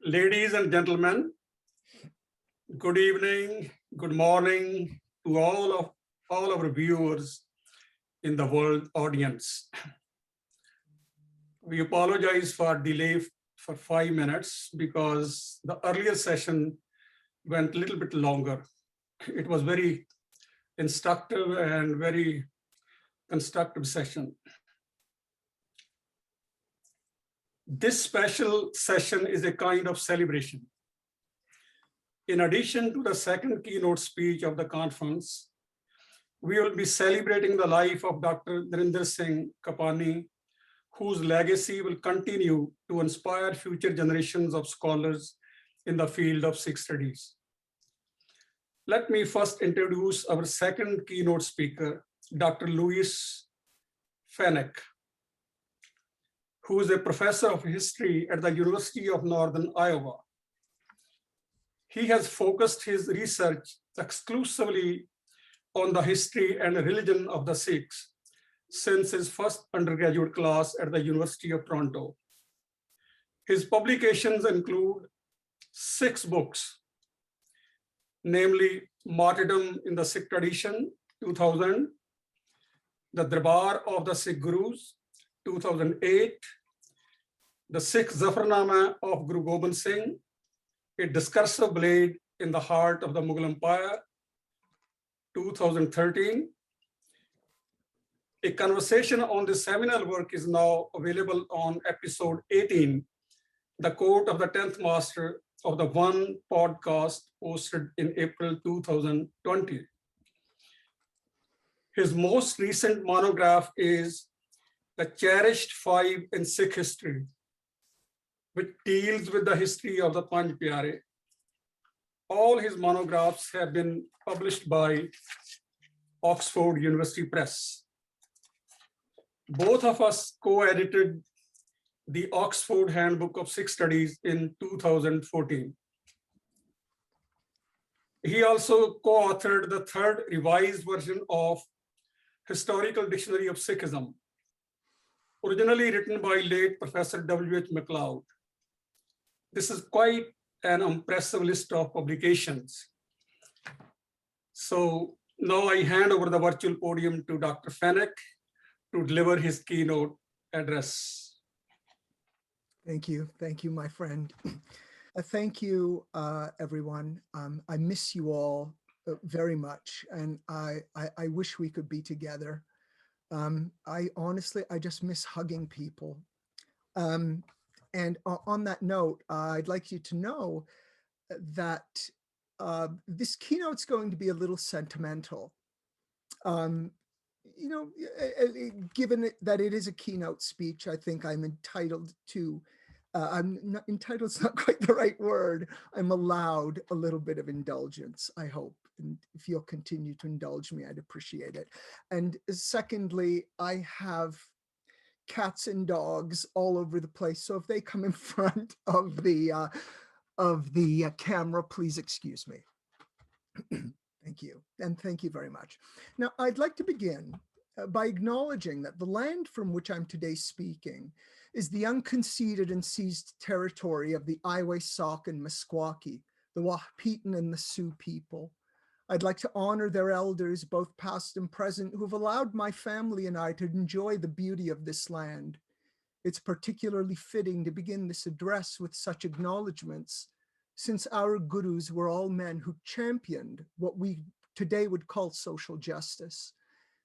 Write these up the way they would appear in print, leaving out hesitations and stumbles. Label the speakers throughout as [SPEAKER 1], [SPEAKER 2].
[SPEAKER 1] Ladies and gentlemen, good evening, good morning to all our viewers in the world audience. We apologize for delay for 5 minutes because the earlier session went a little bit longer. It was very instructive and very constructive session. This special session is a kind of celebration. In addition to the second keynote speech of the conference, we will be celebrating the life of Dr. Narinder Singh Kapany, whose legacy will continue to inspire future generations of scholars in the field of Sikh studies. Let me first introduce our second keynote speaker, Dr. Fenech, who is a professor of history at the University of Northern Iowa. He has focused his research exclusively on the history and religion of the Sikhs since his first undergraduate class at the University of Toronto. His publications include 6 books, namely Martyrdom in the Sikh Tradition, 2000, The Darbar of the Sikh Gurus, 2008, The Sikh Zafarnama of Guru Gobind Singh, A Discursive Blade in the Heart of the Mughal Empire, 2013. A conversation on this seminal work is now available on episode 18, The Court of the 10th Master of the One podcast posted in April 2020. His most recent monograph is The Cherished Five in Sikh History, which deals with the history of the Panj Pyare. All his monographs have been published by Oxford University Press. Both of us co-edited the Oxford Handbook of Sikh Studies in 2014. He also co-authored the 3rd revised version of Historical Dictionary of Sikhism, originally written by late Professor W.H. MacLeod. This is quite an impressive list of publications. So now I hand over the virtual podium to Dr. Fenech to deliver his keynote address.
[SPEAKER 2] Thank you, my friend. Thank you, everyone. I miss you all very much, and I wish we could be together. I just miss hugging people. And on that note, I'd like you to know that this keynote's going to be a little sentimental. Given that it is a keynote speech, I think I'm entitled to, entitled is not quite the right word. I'm allowed a little bit of indulgence, I hope. And if you'll continue to indulge me, I'd appreciate it. And secondly, I have cats and dogs all over the place. So if they come in front of the camera, please excuse me. Thank you. And thank you very much. Now, I'd like to begin by acknowledging that the land from which I'm today speaking is the unconceded and seized territory of the Iwe, Sauk, and Meskwaki, the Wahpeton and the Sioux people. I'd like to honor their elders, both past and present, who've allowed my family and I to enjoy the beauty of this land. It's particularly fitting to begin this address with such acknowledgements, since our gurus were all men who championed what we today would call social justice,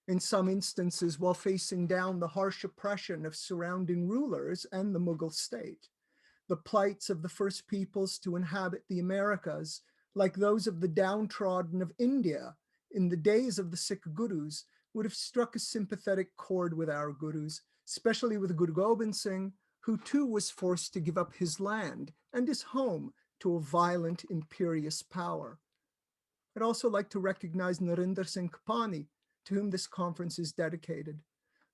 [SPEAKER 2] in some instances while facing down the harsh oppression of surrounding rulers and the Mughal state. The plights of the first peoples to inhabit the Americas, like those of the downtrodden of India in the days of the Sikh gurus, would have struck a sympathetic chord with our gurus, especially with Guru Gobind Singh, who too was forced to give up his land and his home to a violent, imperious power. I'd also like to recognize Narinder Singh Kapany, to whom this conference is dedicated.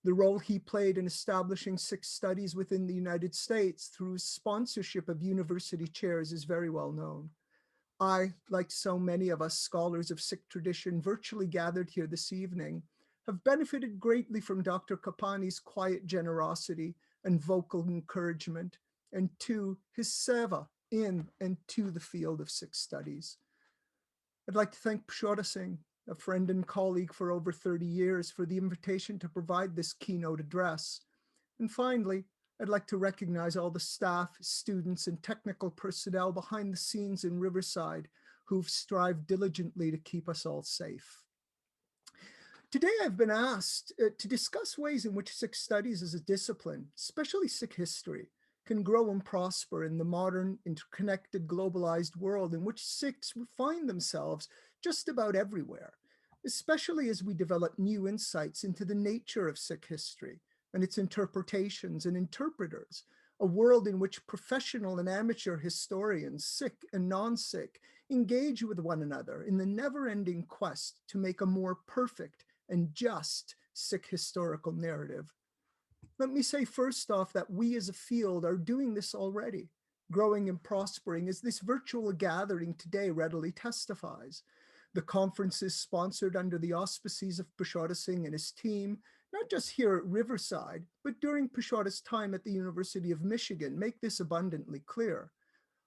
[SPEAKER 2] The role he played in establishing Sikh studies within the United States through his sponsorship of university chairs is very well known. I, like so many of us scholars of Sikh tradition virtually gathered here this evening, have benefited greatly from Dr. Kapany's quiet generosity and vocal encouragement, and 2, his seva, in and to the field of Sikh studies. I'd like to thank Pashota Singh, a friend and colleague for over 30 years, for the invitation to provide this keynote address. And finally, I'd like to recognize all the staff, students, and technical personnel behind the scenes in Riverside who've strived diligently to keep us all safe. Today, I've been asked to discuss ways in which Sikh studies as a discipline, especially Sikh history, can grow and prosper in the modern, interconnected, globalized world in which Sikhs find themselves just about everywhere, especially as we develop new insights into the nature of Sikh history and its interpretations and interpreters, a world in which professional and amateur historians, Sikh and non-Sikh, engage with one another in the never-ending quest to make a more perfect and just Sikh historical narrative. Let me say first off that we as a field are doing this already, growing and prospering, as this virtual gathering today readily testifies. The conference is sponsored under the auspices of Pashota Singh and his team, not just here at Riverside, but during Pashota's time at the University of Michigan, make this abundantly clear.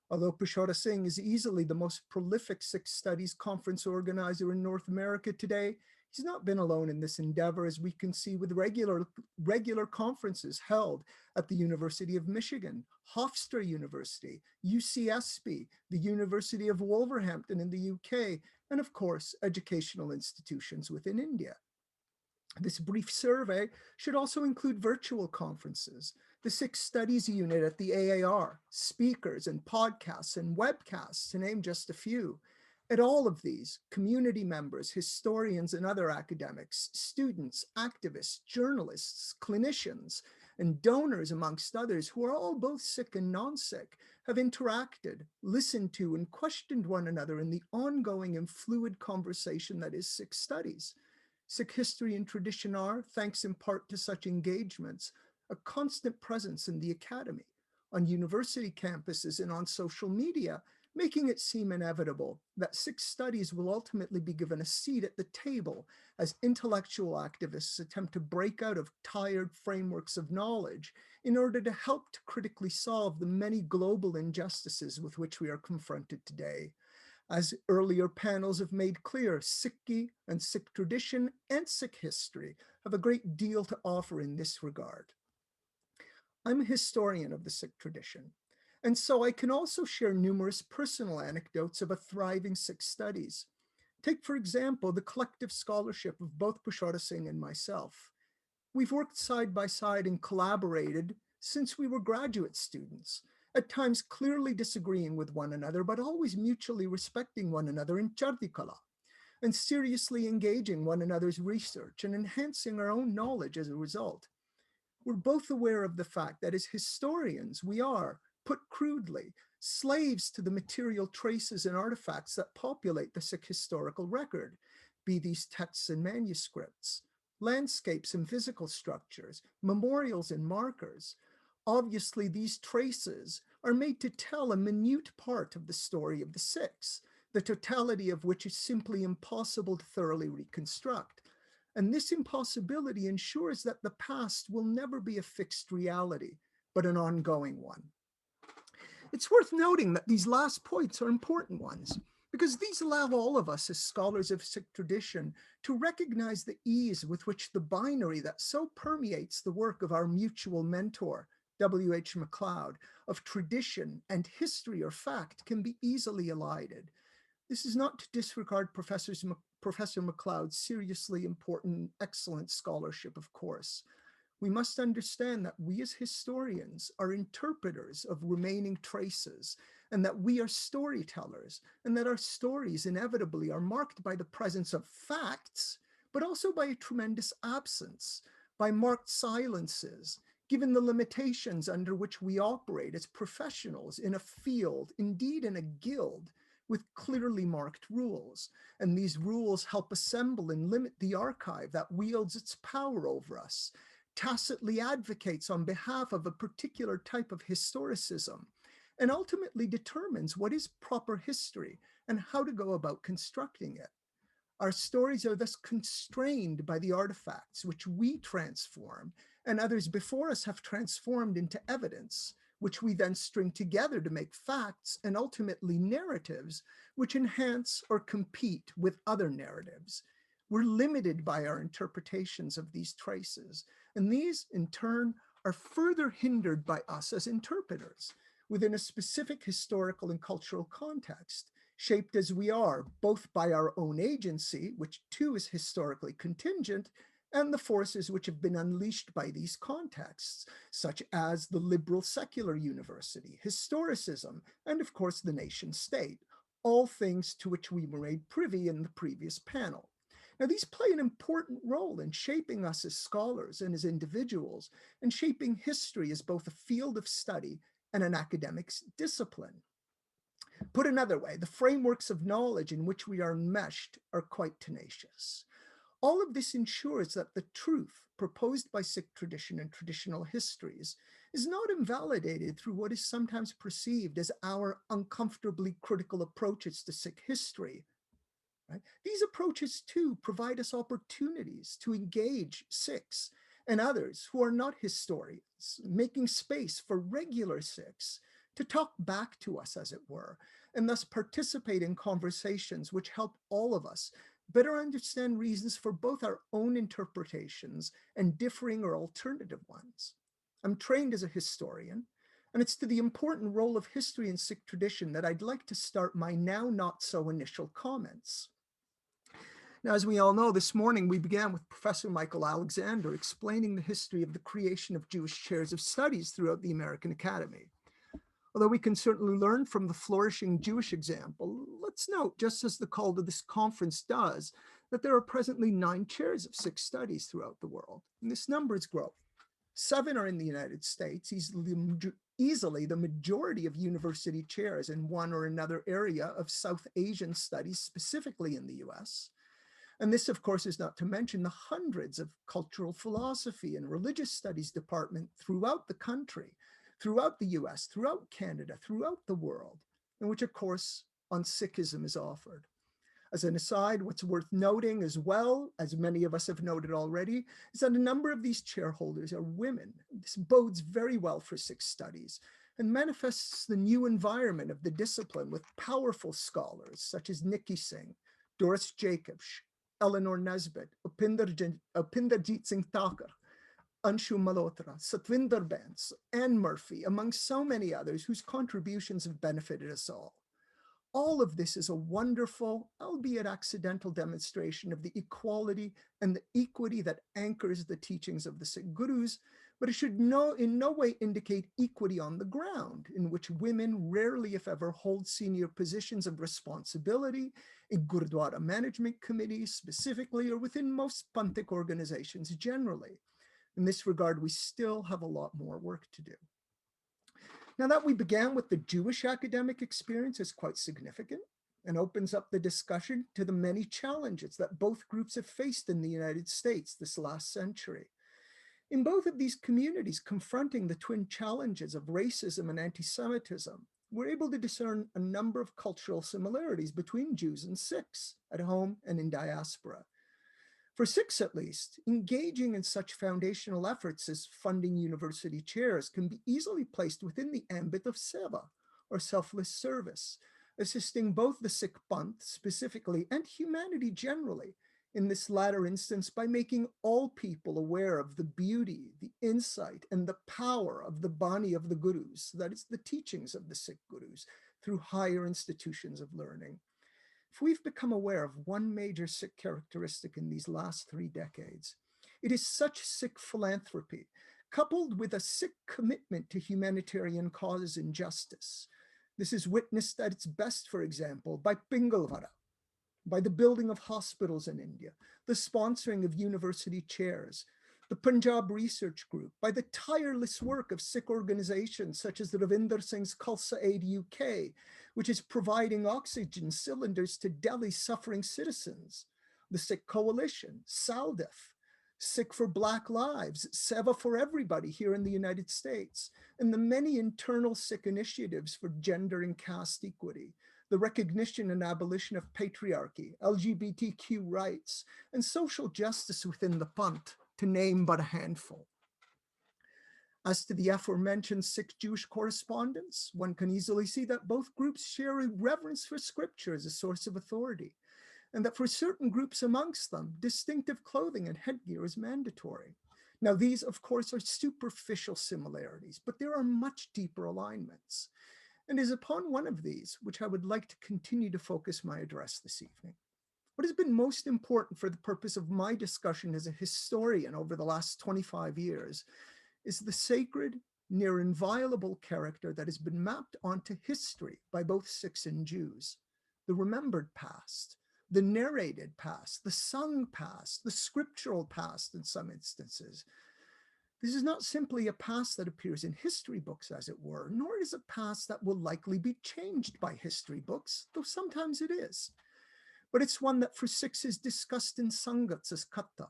[SPEAKER 2] Although Pashota Singh is easily the most prolific Sikh Studies Conference organizer in North America today, he's not been alone in this endeavor, as we can see with regular conferences held at the University of Michigan, Hofstra University, UCSB, the University of Wolverhampton in the UK, and of course, educational institutions within India. This brief survey should also include virtual conferences, the Sikh Studies Unit at the AAR, speakers and podcasts and webcasts, to name just a few. At all of these, community members, historians, and other academics, students, activists, journalists, clinicians, and donors, amongst others, who are all both Sikh and non-Sikh, have interacted, listened to, and questioned one another in the ongoing and fluid conversation that is Sikh studies. Sikh history and tradition are, thanks in part to such engagements, a constant presence in the academy, on university campuses, and on social media, making it seem inevitable that Sikh studies will ultimately be given a seat at the table as intellectual activists attempt to break out of tired frameworks of knowledge in order to help to critically solve the many global injustices with which we are confronted today. As earlier panels have made clear, Sikhi and Sikh tradition and Sikh history have a great deal to offer in this regard. I'm a historian of the Sikh tradition, and so I can also share numerous personal anecdotes of a thriving Sikh studies. Take, for example, the collective scholarship of both Pashota Singh and myself. We've worked side by side and collaborated since we were graduate students, at times clearly disagreeing with one another, but always mutually respecting one another in Chardi Kala, and seriously engaging one another's research and enhancing our own knowledge as a result. We're both aware of the fact that as historians, we are, put crudely, slaves to the material traces and artifacts that populate the Sikh historical record, be these texts and manuscripts, landscapes and physical structures, memorials and markers. Obviously, these traces are made to tell a minute part of the story of the Sikhs, the totality of which is simply impossible to thoroughly reconstruct. And this impossibility ensures that the past will never be a fixed reality, but an ongoing one. It's worth noting that these last points are important ones, because these allow all of us as scholars of Sikh tradition to recognize the ease with which the binary that so permeates the work of our mutual mentor, W.H. MacLeod, of tradition and history or fact can be easily elided. This is not to disregard Professor MacLeod's seriously important, excellent scholarship, of course. We must understand that we as historians are interpreters of remaining traces, and that we are storytellers, and that our stories inevitably are marked by the presence of facts, but also by a tremendous absence, by marked silences, given the limitations under which we operate as professionals in a field, indeed in a guild, with clearly marked rules. And these rules help assemble and limit the archive that wields its power over us, tacitly advocates on behalf of a particular type of historicism, and ultimately determines what is proper history and how to go about constructing it. Our stories are thus constrained by the artifacts which we transform and others before us have transformed into evidence, which we then string together to make facts and ultimately narratives, which enhance or compete with other narratives. We're limited by our interpretations of these traces, and these, in turn, are further hindered by us as interpreters within a specific historical and cultural context, shaped as we are both by our own agency, which too is historically contingent, and the forces which have been unleashed by these contexts, such as the liberal secular university, historicism, and of course the nation state, all things to which we were made privy in the previous panel. Now, these play an important role in shaping us as scholars and as individuals, and shaping history as both a field of study and an academic discipline. Put another way, the frameworks of knowledge in which we are enmeshed are quite tenacious. All of this ensures that the truth proposed by Sikh tradition and traditional histories is not invalidated through what is sometimes perceived as our uncomfortably critical approaches to Sikh history. Right? These approaches too provide us opportunities to engage Sikhs and others who are not historians, making space for regular Sikhs to talk back to us, as it were, and thus participate in conversations which help all of us better understand reasons for both our own interpretations and differing or alternative ones. I'm trained as a historian, and it's to the important role of history and Sikh tradition that I'd like to start my now not so initial comments. Now, as we all know, this morning we began with Professor Michael Alexander explaining the history of the creation of Jewish chairs of studies throughout the American Academy. Although we can certainly learn from the flourishing Jewish example, let's note, just as the call to this conference does, that there are presently 9 chairs of Sikh studies throughout the world, and this number is growing. 7 are in the United States, easily the majority of university chairs in one or another area of South Asian studies, specifically in the US. And this, of course, is not to mention the hundreds of cultural philosophy and religious studies departments throughout the country, throughout the US, throughout Canada, throughout the world, in which a course on Sikhism is offered. As an aside, what's worth noting as well, as many of us have noted already, is that a number of these chairholders are women. This bodes very well for Sikh studies and manifests the new environment of the discipline with powerful scholars such as Nikki Singh, Doris Jacobs, Eleanor Nesbitt, Upinderjit Singh Thakur, Anshu Malhotra, Satvinder Bence, Anne Murphy, among so many others whose contributions have benefited us all. All of this is a wonderful, albeit accidental, demonstration of the equality and the equity that anchors the teachings of the Sikh Gurus, but it should in no way indicate equity on the ground, in which women rarely, if ever, hold senior positions of responsibility in Gurdwara management committees specifically, or within most Panthic organizations generally. In this regard, we still have a lot more work to do. Now, that we began with the Jewish academic experience is quite significant and opens up the discussion to the many challenges that both groups have faced in the United States this last century. In both of these communities confronting the twin challenges of racism and anti-Semitism, we're able to discern a number of cultural similarities between Jews and Sikhs at home and in diaspora. For Sikhs, at least, engaging in such foundational efforts as funding university chairs can be easily placed within the ambit of seva, or selfless service, assisting both the Sikh Panth specifically and humanity generally, in this latter instance by making all people aware of the beauty, the insight, and the power of the Bani of the Gurus, that is, the teachings of the Sikh Gurus, through higher institutions of learning. If we've become aware of one major Sikh characteristic in these last 3 decades, it is such Sikh philanthropy, coupled with a Sikh commitment to humanitarian causes and justice. This is witnessed at its best, for example, by Pingalvara, by the building of hospitals in India, the sponsoring of university chairs, the Punjab Research Group, by the tireless work of Sikh organizations such as the Narinder Singh's Khalsa Aid UK, which is providing oxygen cylinders to Delhi's suffering citizens, the Sikh Coalition, SALDEF, Sikh for Black Lives, Seva for Everybody here in the United States, and the many internal Sikh initiatives for gender and caste equity, the recognition and abolition of patriarchy, LGBTQ rights, and social justice within the Panth, to name but a handful. As to the aforementioned Sikh-Jewish correspondence, one can easily see that both groups share a reverence for scripture as a source of authority, and that for certain groups amongst them, distinctive clothing and headgear is mandatory. Now, these, of course, are superficial similarities, but there are much deeper alignments. And it is upon one of these which I would like to continue to focus my address this evening. What has been most important for the purpose of my discussion as a historian over the last 25 years is the sacred, near inviolable character that has been mapped onto history by both Sikhs and Jews: the remembered past, the narrated past, the sung past, the scriptural past in some instances. This is not simply a past that appears in history books, as it were, nor is it a past that will likely be changed by history books, though sometimes it is. But it's one that for Sikhs is discussed in sangats as katta,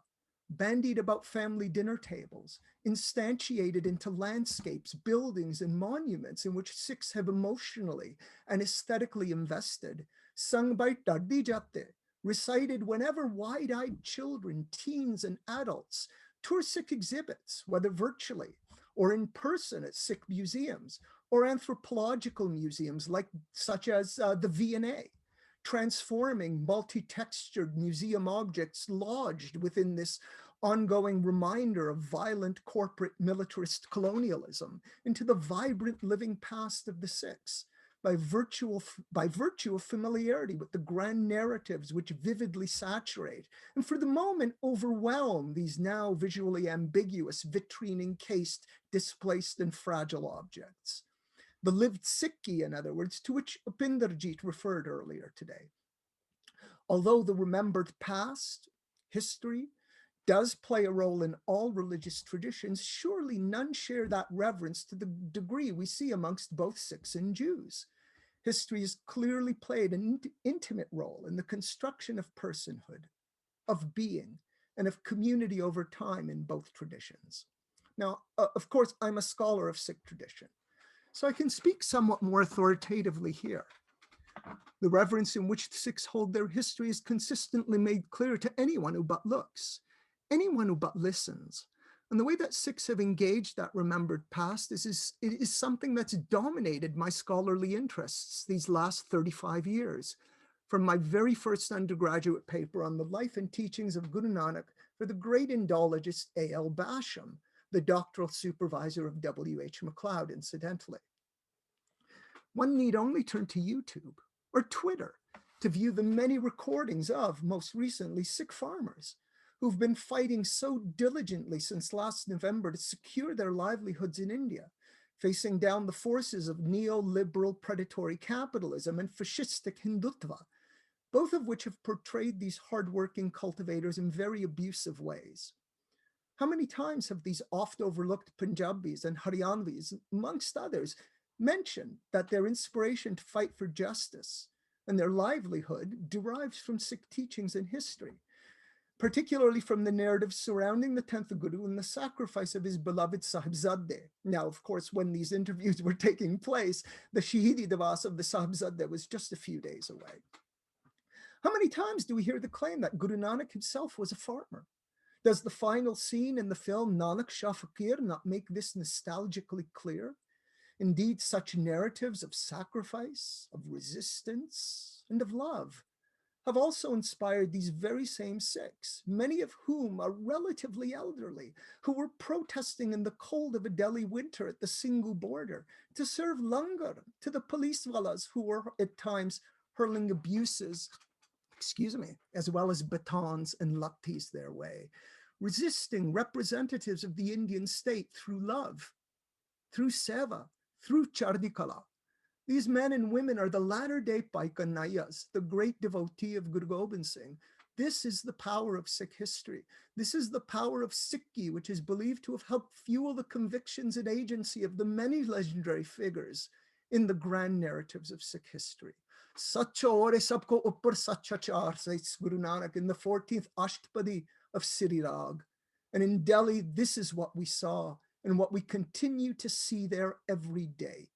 [SPEAKER 2] bandied about family dinner tables, instantiated into landscapes, buildings, and monuments in which Sikhs have emotionally and aesthetically invested, sung by Daddi Jatte, recited whenever wide-eyed children, teens, and adults tour Sikh exhibits, whether virtually or in person at Sikh museums or anthropological museums such as the V&A, transforming multi-textured museum objects lodged within this ongoing reminder of violent corporate militarist colonialism into the vibrant living past of the Sikhs by virtue of familiarity with the grand narratives which vividly saturate and for the moment overwhelm these now visually ambiguous, vitrine-encased, displaced and fragile objects. The lived Sikhi, in other words, to which Upinderjeet referred earlier today. Although the remembered past, history, does play a role in all religious traditions, surely none share that reverence to the degree we see amongst both Sikhs and Jews. History has clearly played an intimate role in the construction of personhood, of being, and of community over time in both traditions. Now, of course, I'm a scholar of Sikh tradition, so I can speak somewhat more authoritatively here. The reverence in which the Sikhs hold their history is consistently made clear to anyone who but looks, anyone who but listens. And the way that Sikhs have engaged that remembered past is something that's dominated my scholarly interests these last 35 years, from my very first undergraduate paper on the life and teachings of Guru Nanak for the great Indologist A.L. Basham, the doctoral supervisor of W.H. MacLeod, incidentally. One need only turn to YouTube or Twitter to view the many recordings of, most recently, Sikh farmers who've been fighting so diligently since last November to secure their livelihoods in India, facing down the forces of neoliberal predatory capitalism and fascistic Hindutva, both of which have portrayed these hardworking cultivators in very abusive ways. How many times have these oft overlooked Punjabis and Haryanvis, amongst others, mentioned that their inspiration to fight for justice and their livelihood derives from Sikh teachings and history, particularly from the narrative surrounding the 10th Guru and the sacrifice of his beloved Sahibzade. Now, of course, when these interviews were taking place, the Shahidi Divas of the Sahibzade was just a few days away. How many times do we hear the claim that Guru Nanak himself was a farmer? Does the final scene in the film Nanak Shah Fakir not make this nostalgically clear? Indeed, such narratives of sacrifice, of resistance, and of love have also inspired these very same Sikhs, many of whom are relatively elderly, who were protesting in the cold of a Delhi winter at the Singhu border to serve langar to the police wallahs who were at times hurling abuses, as well as batons and lathis their way, resisting representatives of the Indian state through love, through seva, through chardikala. These men and women are the latter-day Paikanayas, the great devotee of Guru Gobind Singh. This is the power of Sikh history. This is the power of Sikhi, which is believed to have helped fuel the convictions and agency of the many legendary figures in the grand narratives of Sikh history. Sacha aur sabko uppar sacha char, says Guru Nanak in the 14th Ashtapadi of Siri Rag. And in Delhi, this is what we saw and what we continue to see there every day.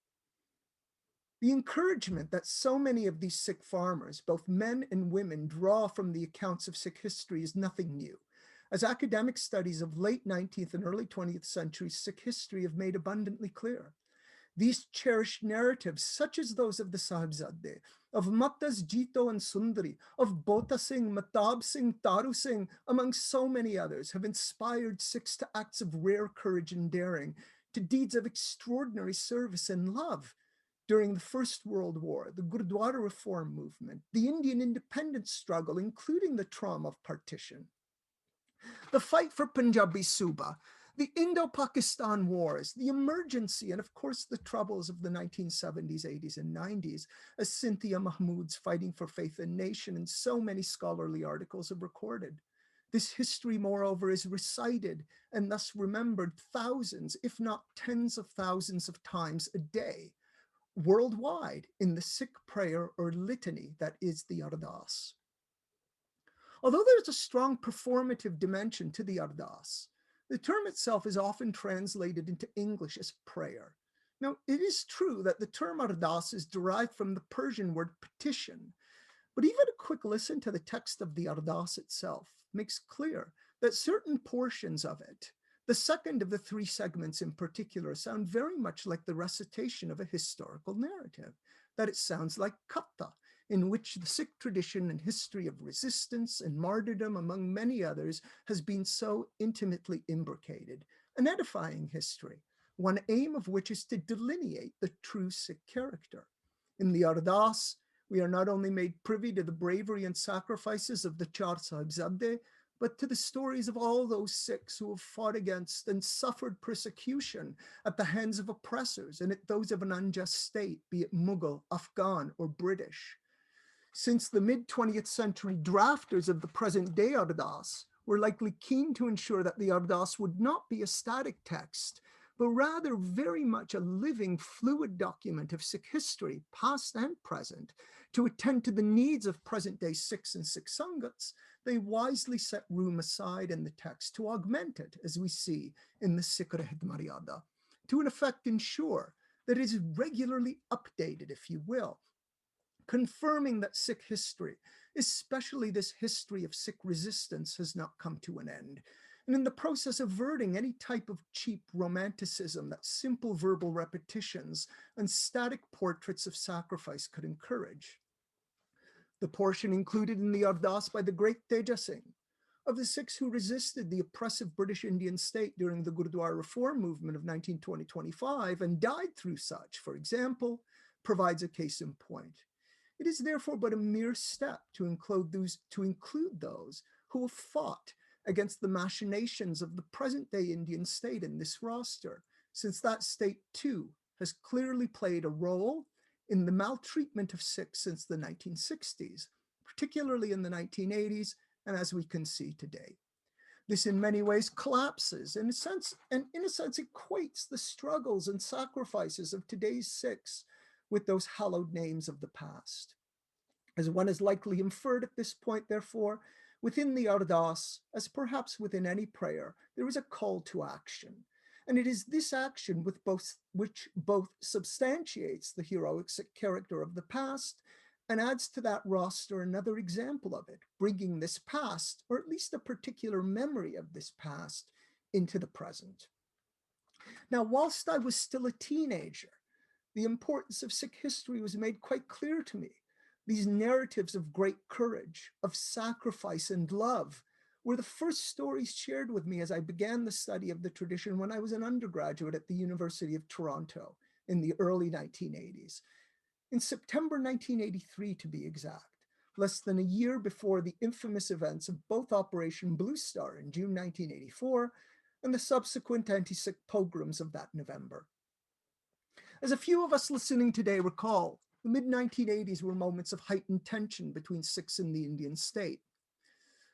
[SPEAKER 2] The encouragement that so many of these Sikh farmers, both men and women, draw from the accounts of Sikh history is nothing new. as academic studies of late 19th and early 20th century Sikh history have made abundantly clear. These cherished narratives, such as those of the Sahibzade, of Mattas, Jito, and Sundari, of Bota Singh, Matab Singh, Taru Singh, among so many others, have inspired Sikhs to acts of rare courage and daring, to deeds of extraordinary service and love. During the First World War, the Gurdwara reform movement, the Indian independence struggle, including the trauma of partition, the fight for Punjabi Suba, the Indo-Pakistan wars, the emergency, and of course the troubles of the 1970s, 80s, and 90s, as Cynthia Mahmood's Fighting for Faith and Nation and so many scholarly articles have recorded. This history, moreover, is recited and thus remembered thousands, if not tens of thousands of times a day, worldwide in the Sikh prayer or litany that is the Ardas. Although there's a strong performative dimension to the Ardas, the term itself is often translated into English as prayer. Now, it is true that the term Ardas is derived from the Persian word petition, but even a quick listen to the text of the Ardas itself makes clear that certain portions of it, the second of the three segments in particular, sound very much like the recitation of a historical narrative, that it sounds like Katha, in which the Sikh tradition and history of resistance and martyrdom, among many others, has been so intimately imbricated, an edifying history, one aim of which is to delineate the true Sikh character. In the Ardas, we are not only made privy to the bravery and sacrifices of the Char Sahibzade, but to the stories of all those Sikhs who have fought against and suffered persecution at the hands of oppressors and at those of an unjust state, be it Mughal, Afghan, or British. Since the mid-20th century drafters of the present-day Ardas were likely keen to ensure that the Ardas would not be a static text, but rather very much a living, fluid document of Sikh history, past and present, to attend to the needs of present-day Sikhs and Sikh Sangats, they wisely set room aside in the text to augment it, as we see in the Sikh Rahit Maryada, to in effect ensure that it is regularly updated, if you will, confirming that Sikh history, especially this history of Sikh resistance, has not come to an end, and in the process averting any type of cheap romanticism that simple verbal repetitions and static portraits of sacrifice could encourage. The portion included in the Ardas by the great Teja Singh, of the Sikhs who resisted the oppressive British Indian state during the Gurdwara reform movement of 1920-25 and died through such, for example, provides a case in point. It is therefore but a mere step to include those who have fought against the machinations of the present-day Indian state in this roster, since that state too has clearly played a role in the maltreatment of Sikhs since the 1960s, particularly in the 1980s, and as we can see today. This in many ways collapses, in a sense equates the struggles and sacrifices of today's Sikhs with those hallowed names of the past. As one is likely inferred at this point, therefore, within the Ardas, as perhaps within any prayer, there is a call to action. And it is this action which both substantiates the heroic Sikh character of the past and adds to that roster another example of it, bringing this past, or at least a particular memory of this past, into the present. Now, whilst I was still a teenager, the importance of Sikh history was made quite clear to me. These narratives of great courage, of sacrifice and love, were the first stories shared with me as I began the study of the tradition when I was an undergraduate at the University of Toronto in the early 1980s. In September 1983, to be exact, less than a year before the infamous events of both Operation Blue Star in June 1984 and the subsequent anti-Sikh pogroms of that November. As a few of us listening today recall, the mid-1980s were moments of heightened tension between Sikhs and the Indian state.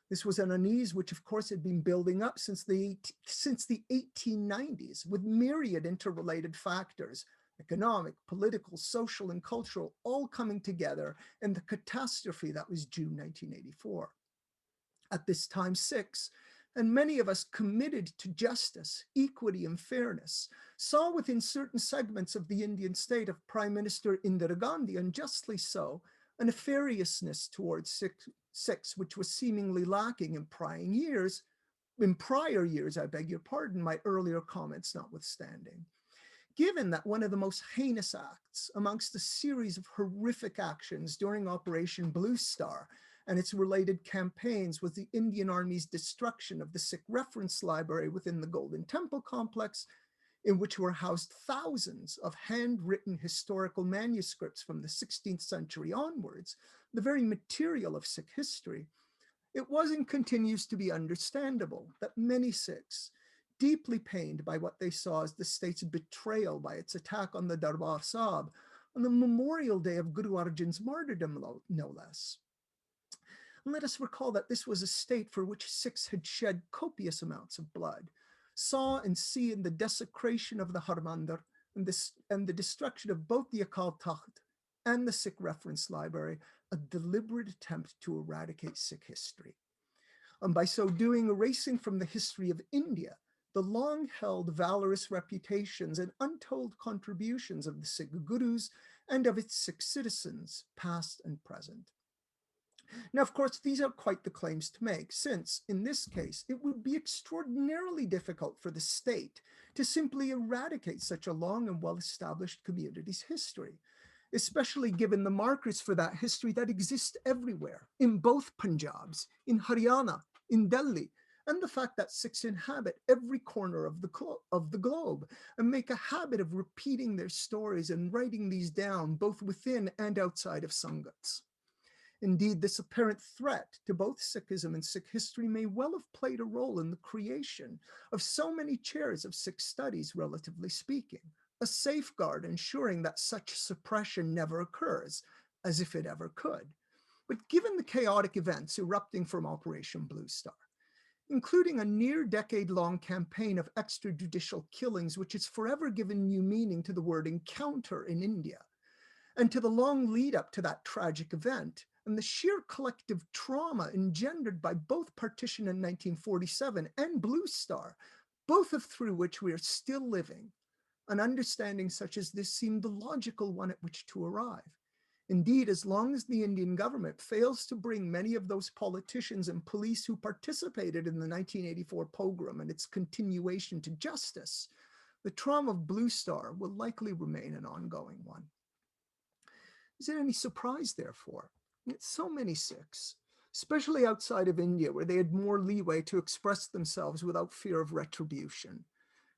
[SPEAKER 2] This was an unease which, of course, had been building up since the 1890s, with myriad interrelated factors, economic, political, social, and cultural, all coming together in the catastrophe that was June 1984. At this time, Sikhs, and many of us committed to justice, equity, and fairness, saw within certain segments of the Indian state of Prime Minister Indira Gandhi, and justly so, a nefariousness towards Sikhs which was seemingly lacking in prior years, in prior years, I beg your pardon, my earlier comments notwithstanding. Given that one of the most heinous acts amongst a series of horrific actions during Operation Blue Star and its related campaigns was the Indian Army's destruction of the Sikh reference library within the Golden Temple complex, in which were housed thousands of handwritten historical manuscripts from the 16th century onwards, the very material of Sikh history, it was and continues to be understandable that many Sikhs, deeply pained by what they saw as the state's betrayal by its attack on the Darbar Sahib on the memorial day of Guru Arjan's martyrdom, no less. And let us recall that this was a state for which Sikhs had shed copious amounts of blood, saw and see in the desecration of the Harmandir and the destruction of both the Akal Takht and the Sikh reference library, a deliberate attempt to eradicate Sikh history. And by so doing, erasing from the history of India the long-held valorous reputations and untold contributions of the Sikh gurus and of its Sikh citizens, past and present. Now, of course, these are quite the claims to make, since in this case, it would be extraordinarily difficult for the state to simply eradicate such a long and well-established community's history, especially given the markers for that history that exist everywhere, in both Punjabs, in Haryana, in Delhi, and the fact that Sikhs inhabit every corner of the globe and make a habit of repeating their stories and writing these down both within and outside of Sangats. Indeed, this apparent threat to both Sikhism and Sikh history may well have played a role in the creation of so many chairs of Sikh studies, relatively speaking, a safeguard ensuring that such suppression never occurs, as if it ever could. But given the chaotic events erupting from Operation Blue Star, including a near-decade-long campaign of extrajudicial killings, which has forever given new meaning to the word encounter in India, and to the long lead up to that tragic event, and the sheer collective trauma engendered by both partition in 1947 and Blue Star, both of through which we are still living, an understanding such as this seemed the logical one at which to arrive. Indeed, as long as the Indian government fails to bring many of those politicians and police who participated in the 1984 pogrom and its continuation to justice, the trauma of Blue Star will likely remain an ongoing one. Is it any surprise, therefore, that so many Sikhs, especially outside of India, where they had more leeway to express themselves without fear of retribution,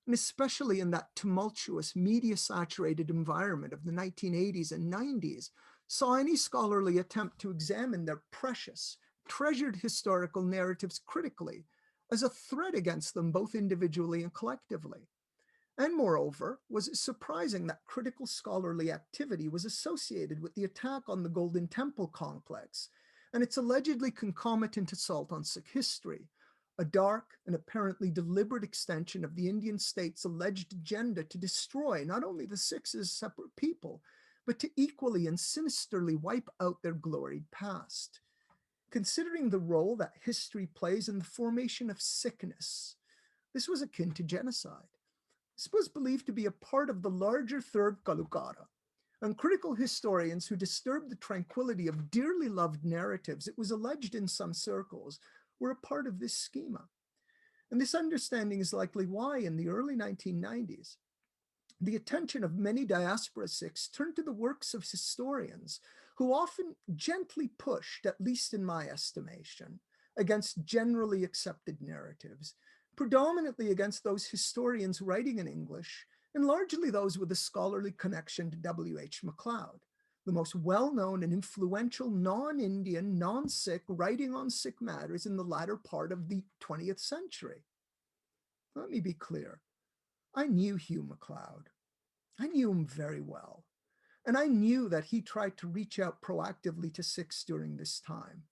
[SPEAKER 2] and especially in that tumultuous, media-saturated environment of the 1980s and 90s, saw any scholarly attempt to examine their precious, treasured historical narratives critically as a threat against them both individually and collectively? And moreover, was it surprising that critical scholarly activity was associated with the attack on the Golden Temple complex and its allegedly concomitant assault on Sikh history, a dark and apparently deliberate extension of the Indian state's alleged agenda to destroy not only the Sikhs as separate people, but to equally and sinisterly wipe out their gloried past? Considering the role that history plays in the formation of Sikhness, this was akin to genocide. This was believed to be a part of the larger third Kalukara, and critical historians who disturbed the tranquility of dearly loved narratives, it was alleged in some circles, were a part of this schema. And this understanding is likely why in the early 1990s, the attention of many diaspora Sikhs turned to the works of historians who often gently pushed, at least in my estimation, against generally accepted narratives, predominantly against those historians writing in English, and largely those with a scholarly connection to W.H. MacLeod, the most well-known and influential non-Indian, non-Sikh writing on Sikh matters in the latter part of the 20th century. Let me be clear. I knew Hugh MacLeod. I knew him very well. And I knew that he tried to reach out proactively to Sikhs during this time.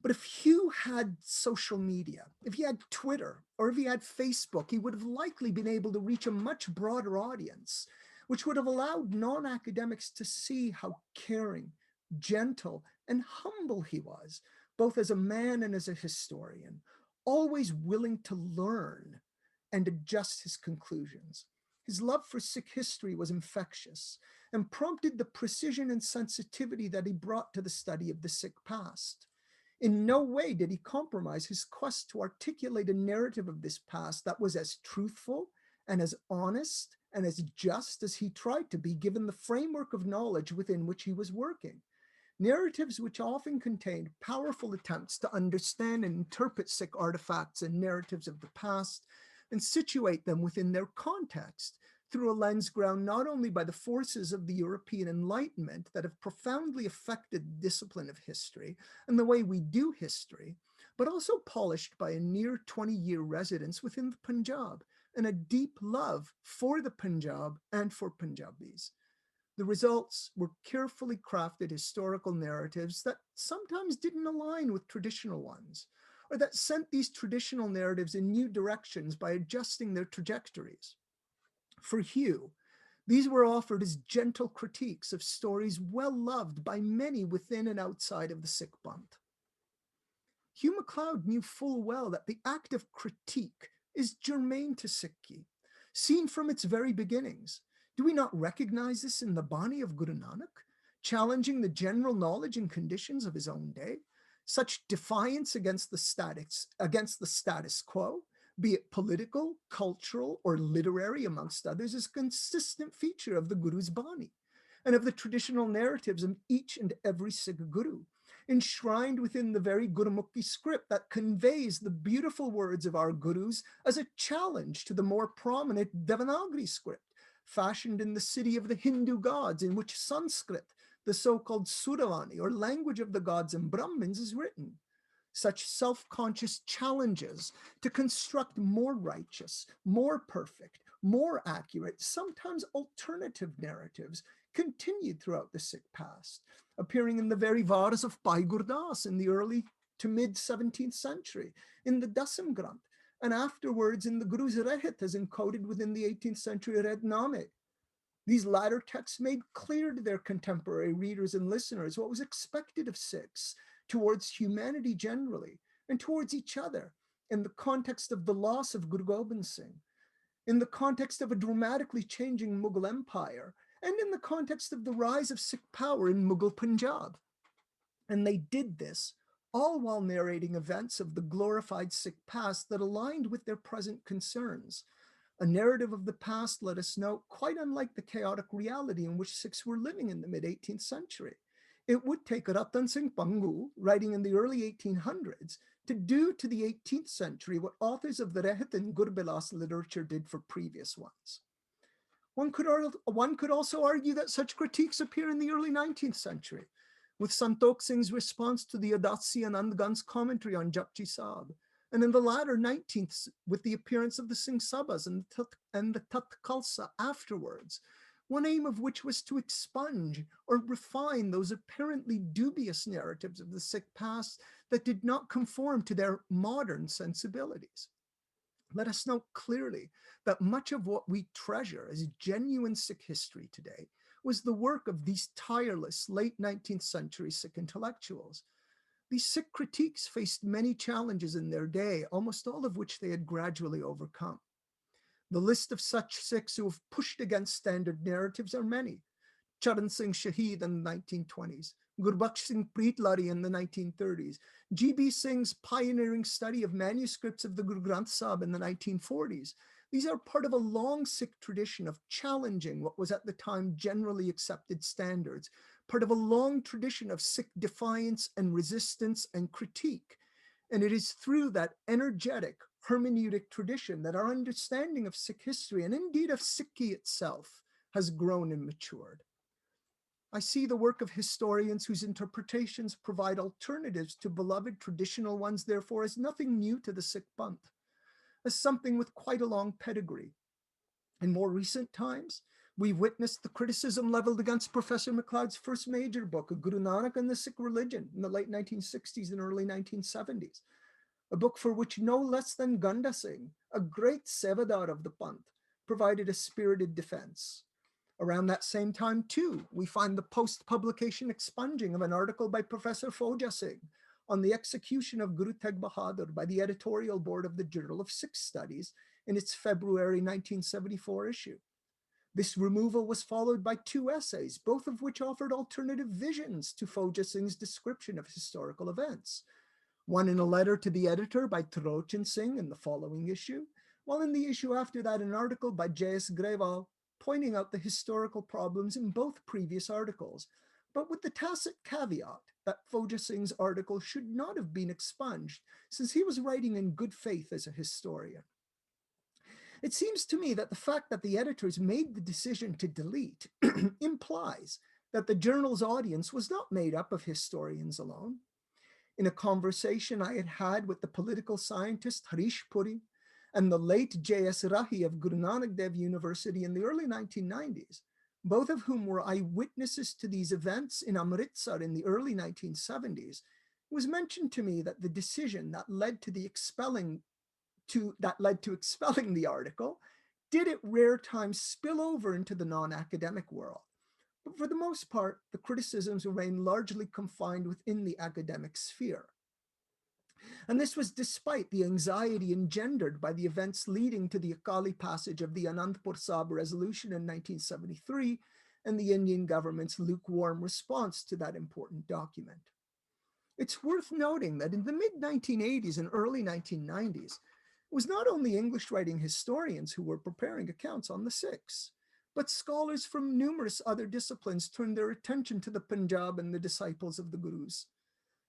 [SPEAKER 2] But if Hugh had social media, if he had Twitter, or if he had Facebook, he would have likely been able to reach a much broader audience, which would have allowed non-academics to see how caring, gentle, and humble he was, both as a man and as a historian, always willing to learn and adjust his conclusions. His love for Sikh history was infectious and prompted the precision and sensitivity that he brought to the study of the Sikh past. In no way did he compromise his quest to articulate a narrative of this past that was as truthful and as honest and as just as he tried to be, given the framework of knowledge within which he was working. Narratives which often contained powerful attempts to understand and interpret Sikh artifacts and narratives of the past and situate them within their context through a lens ground not only by the forces of the European Enlightenment that have profoundly affected the discipline of history and the way we do history, but also polished by a near 20-year residence within the Punjab and a deep love for the Punjab and for Punjabis. The results were carefully crafted historical narratives that sometimes didn't align with traditional ones, or that sent these traditional narratives in new directions by adjusting their trajectories. For Hugh, these were offered as gentle critiques of stories well loved by many within and outside of the Sikh Panth. Hugh MacLeod knew full well that the act of critique is germane to Sikhi, seen from its very beginnings. Do we not recognize this in the Bani of Guru Nanak, challenging the general knowledge and conditions of his own day? Such defiance against the status quo, be it political, cultural, or literary, amongst others, is a consistent feature of the Guru's Bani and of the traditional narratives of each and every Sikh Guru, enshrined within the very Gurumukhi script that conveys the beautiful words of our Gurus as a challenge to the more prominent Devanagari script, fashioned in the city of the Hindu gods, in which Sanskrit, the so-called Suravani, or language of the gods and Brahmins, is written. Such self-conscious challenges to construct more righteous, more perfect, more accurate, sometimes alternative narratives continued throughout the Sikh past, appearing in the very Varas of Bhai Gurdas in the early to mid-17th century, in the Dasam Granth, and afterwards in the Guru's Rehat as encoded within the 18th century Redname. These latter texts made clear to their contemporary readers and listeners what was expected of Sikhs towards humanity generally and towards each other in the context of the loss of Guru Gobind Singh, in the context of a dramatically changing Mughal Empire, and in the context of the rise of Sikh power in Mughal Punjab. And they did this all while narrating events of the glorified Sikh past that aligned with their present concerns. A narrative of the past, let us note, quite unlike the chaotic reality in which Sikhs were living in the mid-18th century. It would take Ratan Singh Pangu, writing in the early 1800s, to do to the 18th century what authors of the Rehat and Gurbilas literature did for previous ones. One could also argue that such critiques appear in the early 19th century, with Santokh Singh's response to the Udasi and Andgan's commentary on Japji Sahib, and in the latter 19th with the appearance of the Singh Sabhas and the Tat Khalsa afterwards, one aim of which was to expunge or refine those apparently dubious narratives of the Sikh past that did not conform to their modern sensibilities. Let us note clearly that much of what we treasure as genuine Sikh history today was the work of these tireless late 19th century Sikh intellectuals. These Sikh critiques faced many challenges in their day, almost all of which they had gradually overcome. The list of such Sikhs who have pushed against standard narratives are many. Charan Singh Shahid in the 1920s, Gurbaksh Singh Preetlari in the 1930s, G.B. Singh's pioneering study of manuscripts of the Guru Granth Sahib in the 1940s. These are part of a long Sikh tradition of challenging what was at the time generally accepted standards, part of a long tradition of Sikh defiance and resistance and critique. And it is through that energetic hermeneutic tradition that our understanding of Sikh history and indeed of Sikhi itself has grown and matured. I see the work of historians whose interpretations provide alternatives to beloved traditional ones, therefore, as nothing new to the Sikh Panth, as something with quite a long pedigree. In more recent times, we've witnessed the criticism leveled against Professor MacLeod's first major book, Guru Nanak and the Sikh Religion, in the late 1960s and early 1970s, a book for which no less than Ganda Singh, a great Sevadar of the Panth, provided a spirited defense. Around that same time, too, we find the post-publication expunging of an article by Professor Fauja Singh on the execution of Guru Tegh Bahadur by the editorial board of the Journal of Sikh Studies in its February 1974 issue. This removal was followed by 2 essays, both of which offered alternative visions to Fauja Singh's description of historical events. one in a letter to the editor by Trochin Singh in the following issue, while in the issue after that, an article by J.S. Grewal pointing out the historical problems in both previous articles, but with the tacit caveat that Foja Singh's article should not have been expunged, since he was writing in good faith as a historian. It seems to me that the fact that the editors made the decision to delete implies that the journal's audience was not made up of historians alone. In a conversation I had had with the political scientist Harish Puri and the late J.S. Rahi of Guru Nanak Dev University in the early 1990s, both of whom were eyewitnesses to these events in Amritsar in the early 1970s, it was mentioned to me that the decision that led to expelling the article did at rare times spill over into the non-academic world. But for the most part, the criticisms remained largely confined within the academic sphere. And this was despite the anxiety engendered by the events leading to the Akali passage of the Anandpur Sahib resolution in 1973 and the Indian government's lukewarm response to that important document. It's worth noting that in the mid-1980s and early 1990s, it was not only English-writing historians who were preparing accounts on the Sikhs, but scholars from numerous other disciplines turned their attention to the Punjab and the disciples of the Gurus.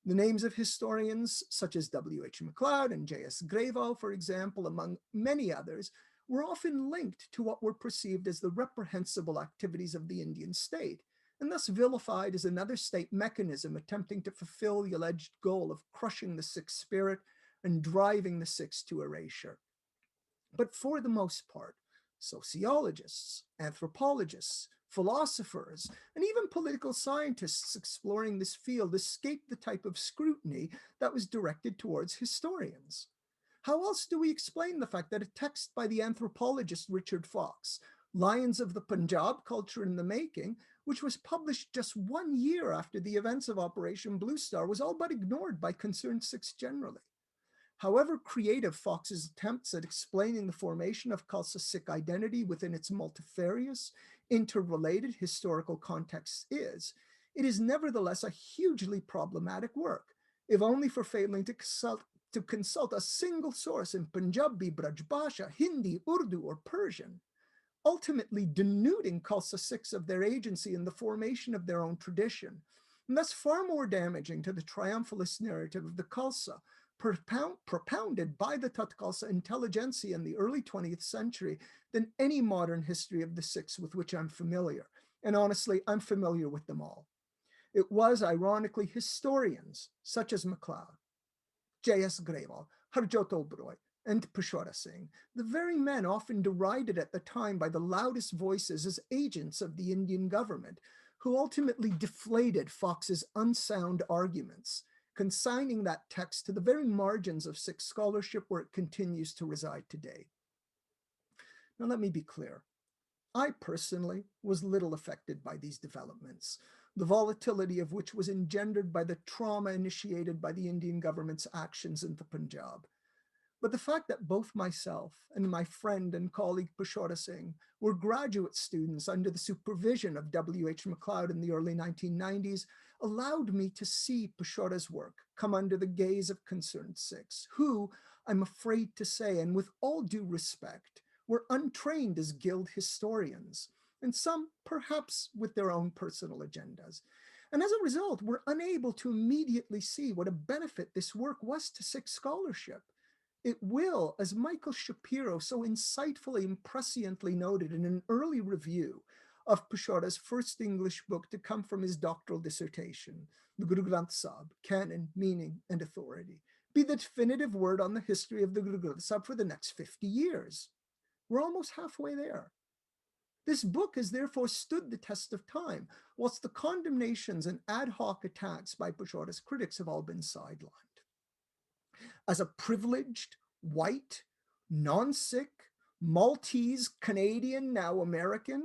[SPEAKER 2] The names of historians such as W.H. MacLeod and J.S. Grewal, for example, among many others, were often linked to what were perceived as the reprehensible activities of the Indian state, and thus vilified as another state mechanism attempting to fulfill the alleged goal of crushing the Sikh spirit and driving the Sikhs to erasure. But for the most part, sociologists, anthropologists, philosophers, and even political scientists exploring this field escaped the type of scrutiny that was directed towards historians. How else do we explain the fact that a text by the anthropologist Richard Fox, Lions of the Punjab, Culture in the Making, which was published just 1 year after the events of Operation Blue Star, was all but ignored by concerned Sikhs generally? However creative Fox's attempts at explaining the formation of Khalsa Sikh identity within its multifarious, interrelated historical context is, it is nevertheless a hugely problematic work, if only for failing to consult a single source in Punjabi, Braj Bhasha, Hindi, Urdu, or Persian, ultimately denuding Khalsa Sikhs of their agency in the formation of their own tradition, and thus far more damaging to the triumphalist narrative of the Khalsa, propounded by the Tat Khalsa intelligentsia in the early 20th century than any modern history of the Sikhs with which I'm familiar. And honestly, I'm familiar with them all. It was, ironically, historians such as MacLeod, J.S. Grewal, Harjot Oberoi, and Peshwara Singh, the very men often derided at the time by the loudest voices as agents of the Indian government, who ultimately deflated Fox's unsound arguments, consigning that text to the very margins of Sikh scholarship where it continues to reside today. Now, let me be clear. I personally was little affected by these developments, the volatility of which was engendered by the trauma initiated by the Indian government's actions in the Punjab. But the fact that both myself and my friend and colleague Peshwara Singh were graduate students under the supervision of W.H. MacLeod in the early 1990s allowed me to see Peshwara's work come under the gaze of concerned Sikhs, who, I'm afraid to say, and with all due respect, were untrained as guild historians, and some perhaps with their own personal agendas. And as a result, were unable to immediately see what a benefit this work was to Sikh scholarship. It will, as Michael Shapiro so insightfully and presciently noted in an early review of Peshwara's first English book to come from his doctoral dissertation, the Guru Granth Sahib, Canon, Meaning, and Authority, be the definitive word on the history of the Guru Granth Sahib for the next 50 years. We're almost halfway there. This book has therefore stood the test of time, whilst the condemnations and ad hoc attacks by Peshwara's critics have all been sidelined. As a privileged, white, non-Sikh, Maltese, Canadian, now American,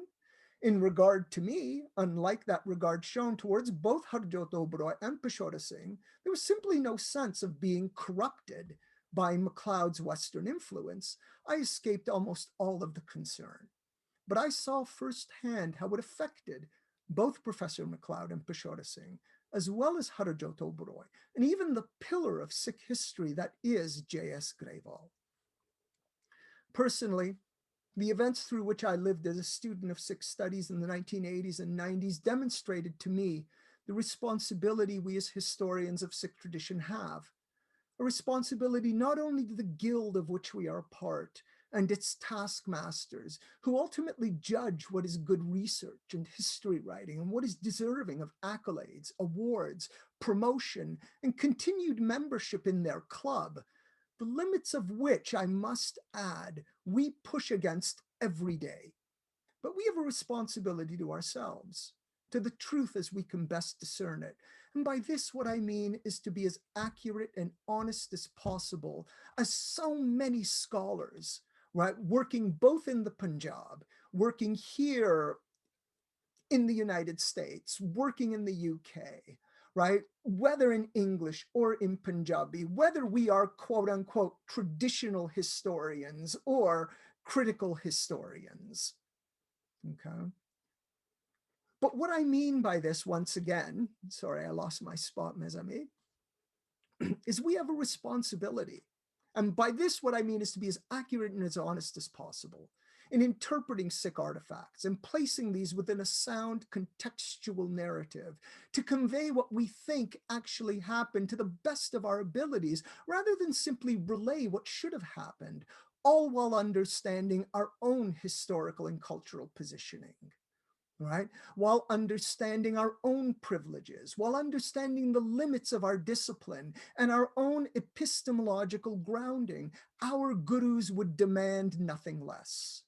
[SPEAKER 2] in regard to me, unlike that regard shown towards both Harjot Oberoi and Peshwara Singh, there was simply no sense of being corrupted by MacLeod's Western influence. I escaped almost all of the concern. But I saw firsthand how it affected both Professor MacLeod and Peshwara Singh, as well as Harjot Oberoi, and even the pillar of Sikh history that is J.S. Grewal. Personally, the events through which I lived as a student of Sikh studies in the 1980s and 90s demonstrated to me the responsibility we as historians of Sikh tradition have. A responsibility not only to the guild of which we are a part and its taskmasters, who ultimately judge what is good research and history writing and what is deserving of accolades, awards, promotion, and continued membership in their club, the limits of which, I must add, we push against every day. But we have a responsibility to ourselves, to the truth as we can best discern it. And by this, what I mean is to be as accurate and honest as possible, as so many scholars, right, working both in the Punjab, working here in the United States, working in the UK, right? Whether in English or in Punjabi, whether we are quote unquote traditional historians or critical historians, okay? But what I mean by this, once again, sorry, I lost my spot, mes amis, is we have a responsibility. And by this, what I mean is to be as accurate and as honest as possible in interpreting Sikh artifacts and placing these within a sound contextual narrative to convey what we think actually happened to the best of our abilities, rather than simply relay what should have happened, all while understanding our own historical and cultural positioning. Right? While understanding our own privileges, while understanding the limits of our discipline and our own epistemological grounding, our gurus would demand nothing less.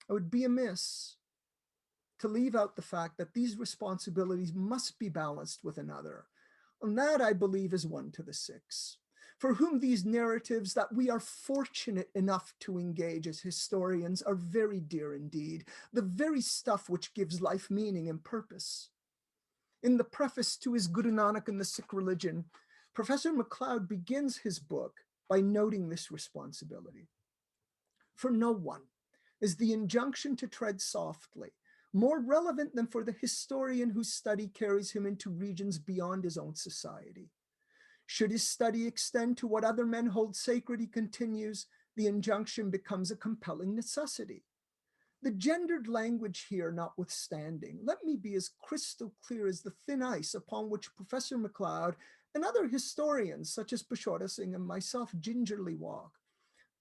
[SPEAKER 2] It would be amiss to leave out the fact that these responsibilities must be balanced with another. And that, I believe, is one to the Sikhs, for whom these narratives that we are fortunate enough to engage as historians are very dear indeed, the very stuff which gives life meaning and purpose. In the preface to his Guru Nanak and the Sikh Religion, Professor MacLeod begins his book by noting this responsibility. For no one is the injunction to tread softly more relevant than for the historian whose study carries him into regions beyond his own society. Should his study extend to what other men hold sacred, he continues, the injunction becomes a compelling necessity. The gendered language here notwithstanding, let me be as crystal clear as the thin ice upon which Professor MacLeod and other historians such as Pashora Singh and myself gingerly walk.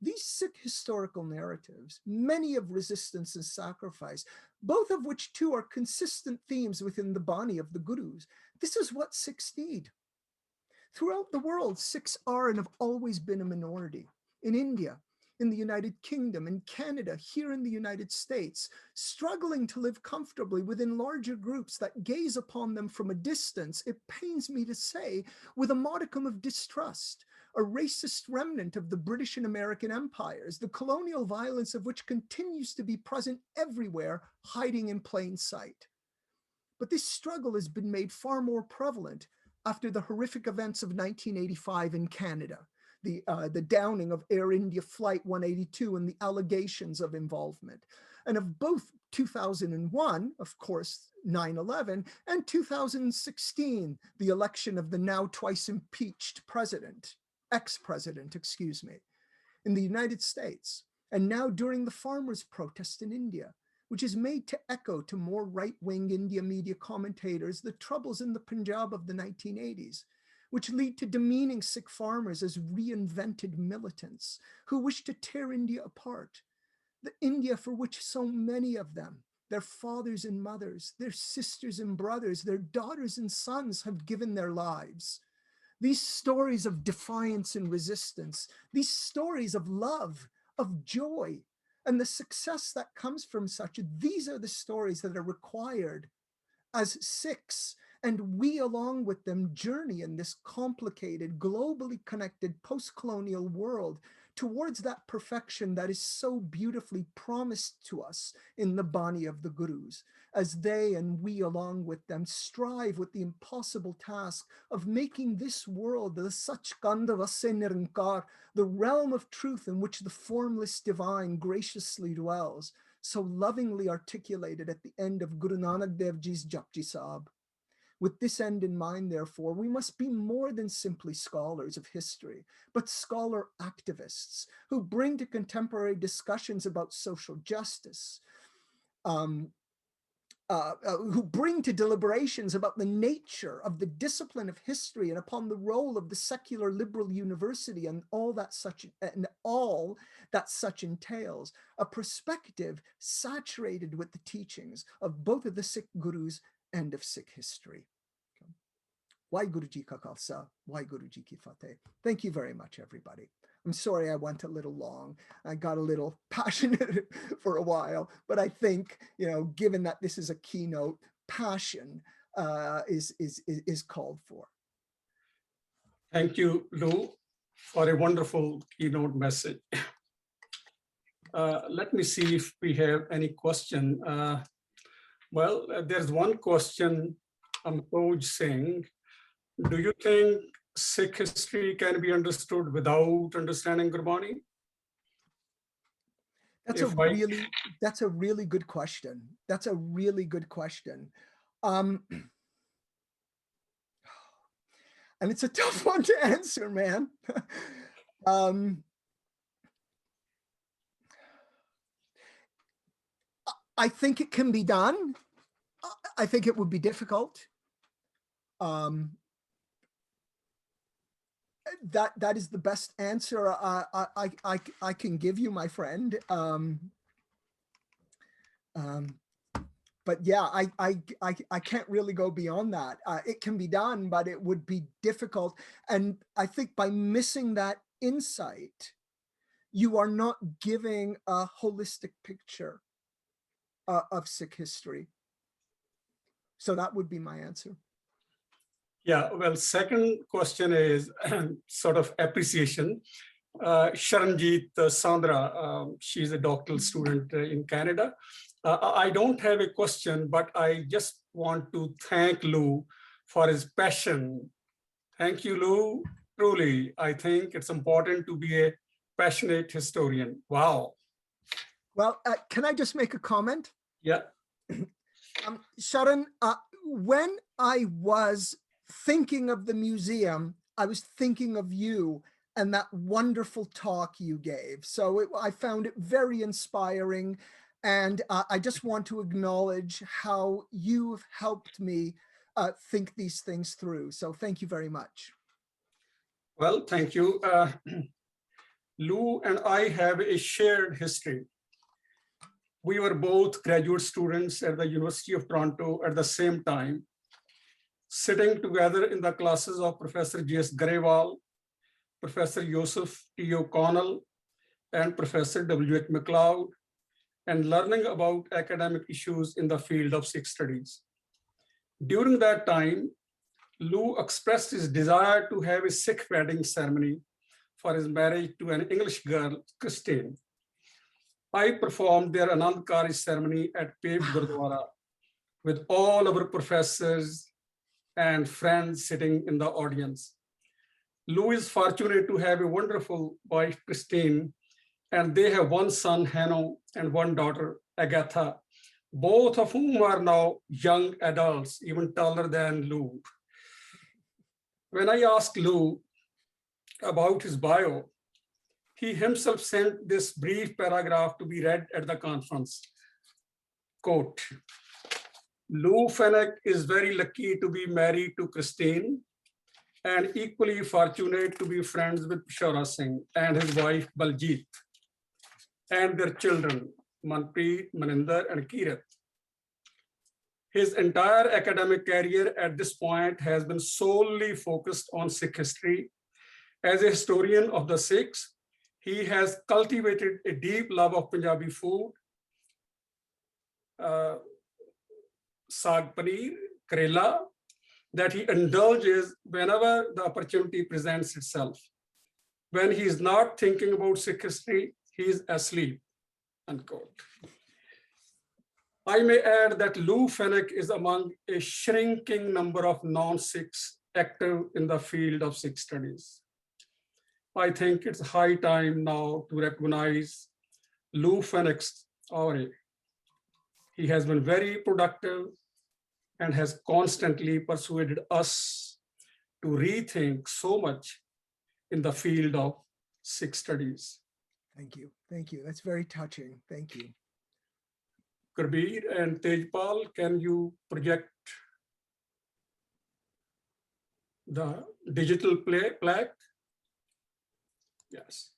[SPEAKER 2] These Sikh historical narratives, many of resistance and sacrifice, both of which too are consistent themes within the Bani of the Gurus, this is what Sikhs need. Throughout the world, Sikhs are and have always been a minority. In India, in the United Kingdom, in Canada, here in the United States, struggling to live comfortably within larger groups that gaze upon them from a distance, it pains me to say, with a modicum of distrust, a racist remnant of the British and American empires, the colonial violence of which continues to be present everywhere, hiding in plain sight. But this struggle has been made far more prevalent after the horrific events of 1985 in Canada, the downing of Air India Flight 182 and the allegations of involvement, and of both 2001, of course, 9/11, and 2016, the election of the now twice impeached president, ex-president, excuse me, in the United States, and now during the farmers' protest in India, which is made to echo to more right-wing India media commentators the troubles in the Punjab of the 1980s, which lead to demeaning Sikh farmers as reinvented militants who wish to tear India apart. The India for which so many of them, their fathers and mothers, their sisters and brothers, their daughters and sons have given their lives. These stories of defiance and resistance, these stories of love, of joy, and the success that comes from such, these are the stories that are required as Sikhs, and we along with them journey in this complicated, globally connected post-colonial world towards that perfection that is so beautifully promised to us in the Bani of the Gurus, as they and we along with them strive with the impossible task of making this world the Sachkhand Vase Nirankar, the realm of truth in which the formless divine graciously dwells, so lovingly articulated at the end of Guru Nanak Dev Ji's Japji Sahib. With this end in mind, therefore, we must be more than simply scholars of history, but scholar activists who bring to contemporary discussions about social justice, who bring to deliberations about the nature of the discipline of history and upon the role of the secular liberal university and all that such entails, a perspective saturated with the teachings of both of the Sikh gurus and of Sikh history. Waheguru Ji Ka Khalsa, Waheguru Ji Ki Fateh. Thank you very much, everybody. I'm sorry I went a little long. I got a little passionate for a while, but I think, given that this is a keynote, passion is called for.
[SPEAKER 1] Thank you, Lou, for a wonderful keynote message. Let me see if we have any question. Well, there's one question, Amtoj Singh. Do you think Sikh history can be understood without understanding Gurbani?
[SPEAKER 2] That's a really good question. That's a really good question. And it's a tough one to answer, man. I think it can be done. I think it would be difficult. That is the best answer I can give you, my friend. But yeah, I can't really go beyond that. It can be done, but it would be difficult. And I think by missing that insight, you are not giving a holistic picture of Sikh history. So that would be my answer.
[SPEAKER 1] Yeah, well, second question is sort of appreciation. Sharanjit Sandra, she's a doctoral student in Canada. I don't have a question, but I just want to thank Lou for his passion. Thank you, Lou. Truly, I think it's important to be a passionate historian. Wow.
[SPEAKER 2] Well, can I just make a comment?
[SPEAKER 1] Yeah.
[SPEAKER 2] Sharon, when I was thinking of the museum, I was thinking of you and that wonderful talk you gave. So I found it very inspiring. And I just want to acknowledge how you've helped me think these things through. So thank you very much.
[SPEAKER 1] Well, thank you. Lou and I have a shared history. We were both graduate students at the University of Toronto at the same time, sitting together in the classes of Professor J.S. Garewal, Professor Joseph T. O'Connell, and Professor W.H. MacLeod, and learning about academic issues in the field of Sikh studies. During that time, Lou expressed his desire to have a Sikh wedding ceremony for his marriage to an English girl, Christine. I performed their Anandkari ceremony at Pave Gurdwara with all our professors and friends sitting in the audience. Lou is fortunate to have a wonderful wife, Christine, and they have one son, Hanno, and one daughter, Agatha, both of whom are now young adults, even taller than Lou. When I asked Lou about his bio, he himself sent this brief paragraph to be read at the conference. Quote, Lou Fenech is very lucky to be married to Christine and equally fortunate to be friends with Peshora Singh and his wife Baljit and their children, Manpreet, Narinder, and Harkeerat. His entire academic career at this point has been solely focused on Sikh history. As a historian of the Sikhs, he has cultivated a deep love of Punjabi food, saag paneer, karela, that he indulges whenever the opportunity presents itself. When he is not thinking about Sikh history, he is asleep, unquote. I may add that Lou Fenech is among a shrinking number of non-Sikhs active in the field of Sikh studies. I think it's high time now to recognize Lou Fenech's aura. He has been very productive and has constantly persuaded us to rethink so much in the field of Sikh studies.
[SPEAKER 2] Thank you. Thank you. That's very touching. Thank you.
[SPEAKER 1] Gurbeer and Tejpaul, can you project the digital plaque? Yes.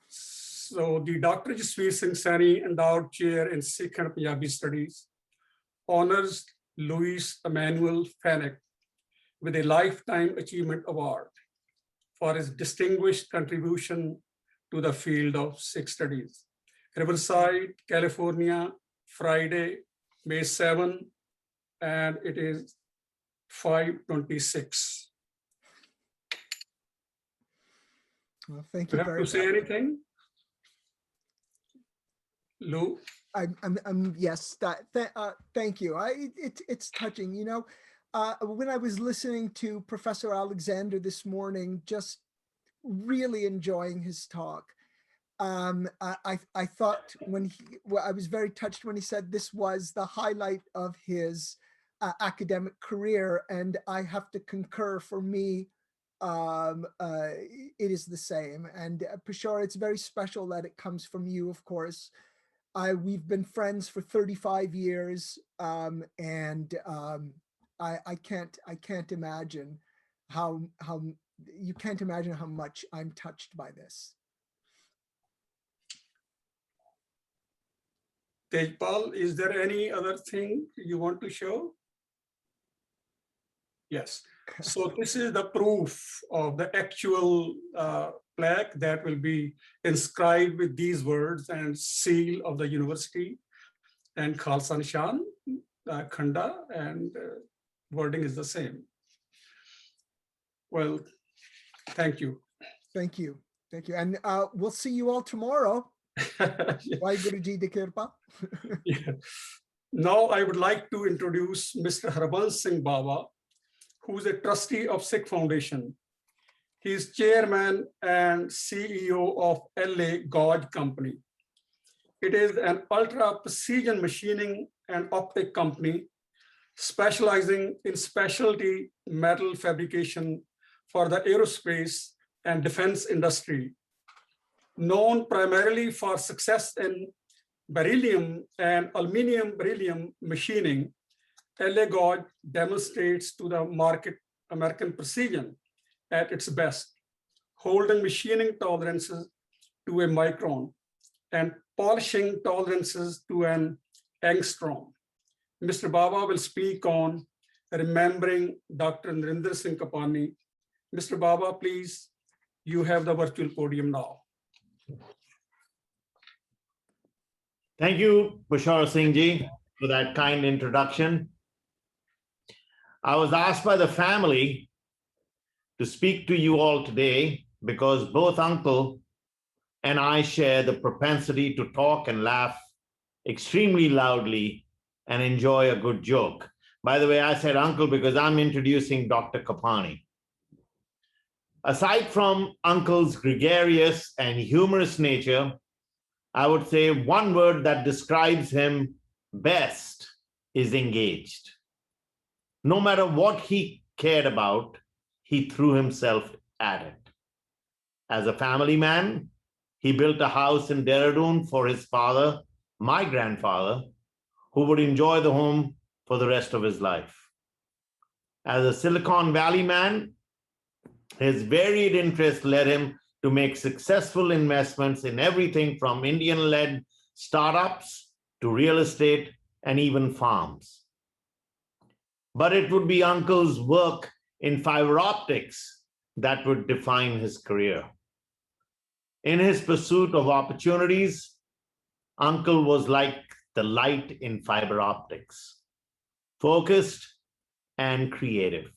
[SPEAKER 1] So the Dr. Jasbir Singh Saini Endowed Chair in Sikh and Punjabi Studies honors Louis Emmanuel Fenech with a Lifetime Achievement Award for his distinguished contribution to the field of Sikh studies. Riverside, California, Friday, May 7, and it is 5:26.
[SPEAKER 2] Well, thank
[SPEAKER 1] You
[SPEAKER 2] you
[SPEAKER 1] have
[SPEAKER 2] very
[SPEAKER 1] to say anything? Lou?
[SPEAKER 2] Yes, thank you. It's touching, you know, when I was listening to Professor Alexander this morning, just really enjoying his talk. I thought I was very touched when he said this was the highlight of his academic career, and I have to concur. For me, it is the same. And Peshawar, it's very special that it comes from you, of course. We've been friends for 35 years, and I can't imagine how you can't imagine how much I'm touched by this.
[SPEAKER 1] Tejpaul, is there any other thing you want to show? Yes. So this is the proof of the actual plaque that will be inscribed with these words and seal of the university and Khalsa Nishan, Khanda, and wording is the same. Well, thank you.
[SPEAKER 2] Thank you. Thank you. And we'll see you all tomorrow. Waheguru Ji di Kirpa.
[SPEAKER 1] Yeah. Now I would like to introduce Mr. Harbans Singh Bawa, who is a trustee of Sikh Foundation. He is chairman and CEO of LA Gauge Company. It is an ultra precision machining and optic company specializing in specialty metal fabrication for the aerospace and defense industry. Known primarily for success in beryllium and aluminum beryllium machining, LA Gauge demonstrates to the market American precision at its best, holding machining tolerances to a micron and polishing tolerances to an angstrom. Mr. Bawa will speak on remembering Dr. Narinder Singh Kapany. Mr. Bawa, please, you have the virtual podium now.
[SPEAKER 3] Thank you, Peshawar Singh Ji, for that kind introduction. I was asked by the family to speak to you all today because both uncle and I share the propensity to talk and laugh extremely loudly and enjoy a good joke. By the way, I said uncle because I'm introducing Dr. Kapany. Aside from uncle's gregarious and humorous nature, I would say one word that describes him best is engaged. No matter what he cared about, he threw himself at it. As a family man, he built a house in Dehradun for his father, my grandfather, who would enjoy the home for the rest of his life. As a Silicon Valley man, his varied interests led him to make successful investments in everything from Indian-led startups to real estate and even farms. But it would be uncle's work in fiber optics that would define his career. In his pursuit of opportunities, uncle was like the light in fiber optics, focused and creative.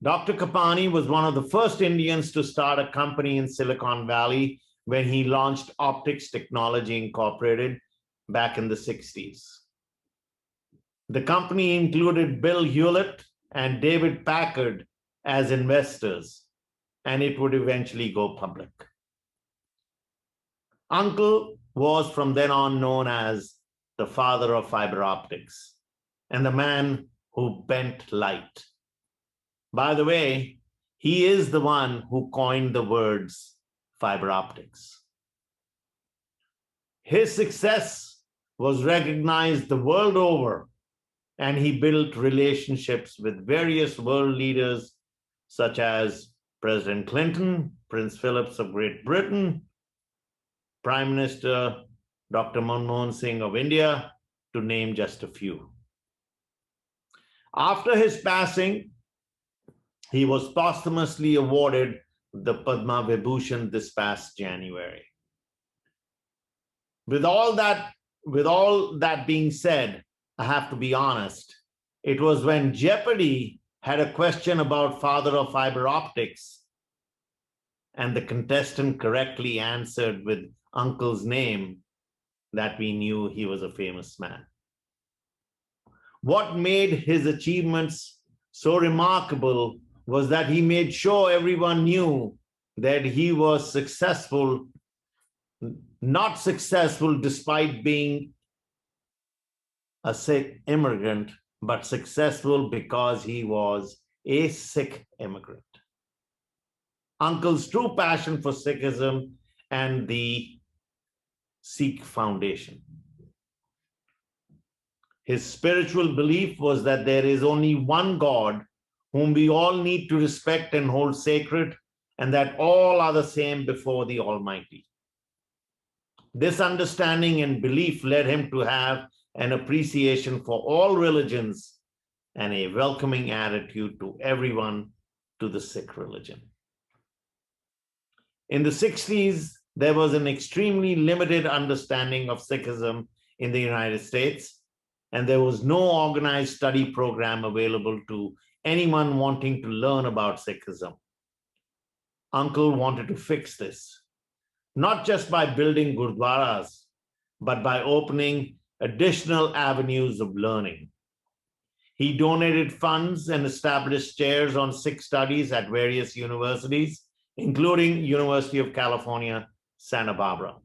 [SPEAKER 3] Dr. Kapany was one of the first Indians to start a company in Silicon Valley when he launched Optics Technology Incorporated back in the 60s. The company included Bill Hewlett and David Packard as investors, and it would eventually go public. Uncle was from then on known as the father of fiber optics and the man who bent light. By the way, he is the one who coined the words fiber optics. His success was recognized the world over, and he built relationships with various world leaders such as President Clinton, Prince Philip of Great Britain, Prime Minister Dr. Manmohan Singh of India, to name just a few. After his passing, he was posthumously awarded the Padma Vibhushan this past January. With all that being said, I have to be honest, it was when Jeopardy had a question about father of fiber optics and the contestant correctly answered with uncle's name that we knew he was a famous man. What made his achievements so remarkable was that he made sure everyone knew that he was successful, not successful despite being a Sikh immigrant, but successful because he was a Sikh immigrant. Uncle's true passion for Sikhism and the Sikh Foundation. His spiritual belief was that there is only one God whom we all need to respect and hold sacred, and that all are the same before the Almighty. This understanding and belief led him to have an appreciation for all religions and a welcoming attitude to everyone to the Sikh religion. In the 60s, there was an extremely limited understanding of Sikhism in the United States, and there was no organized study program available to anyone wanting to learn about Sikhism. Uncle wanted to fix this, not just by building gurdwaras, but by opening additional avenues of learning. He donated funds and established chairs on Sikh studies at various universities, including University of California, Santa Barbara.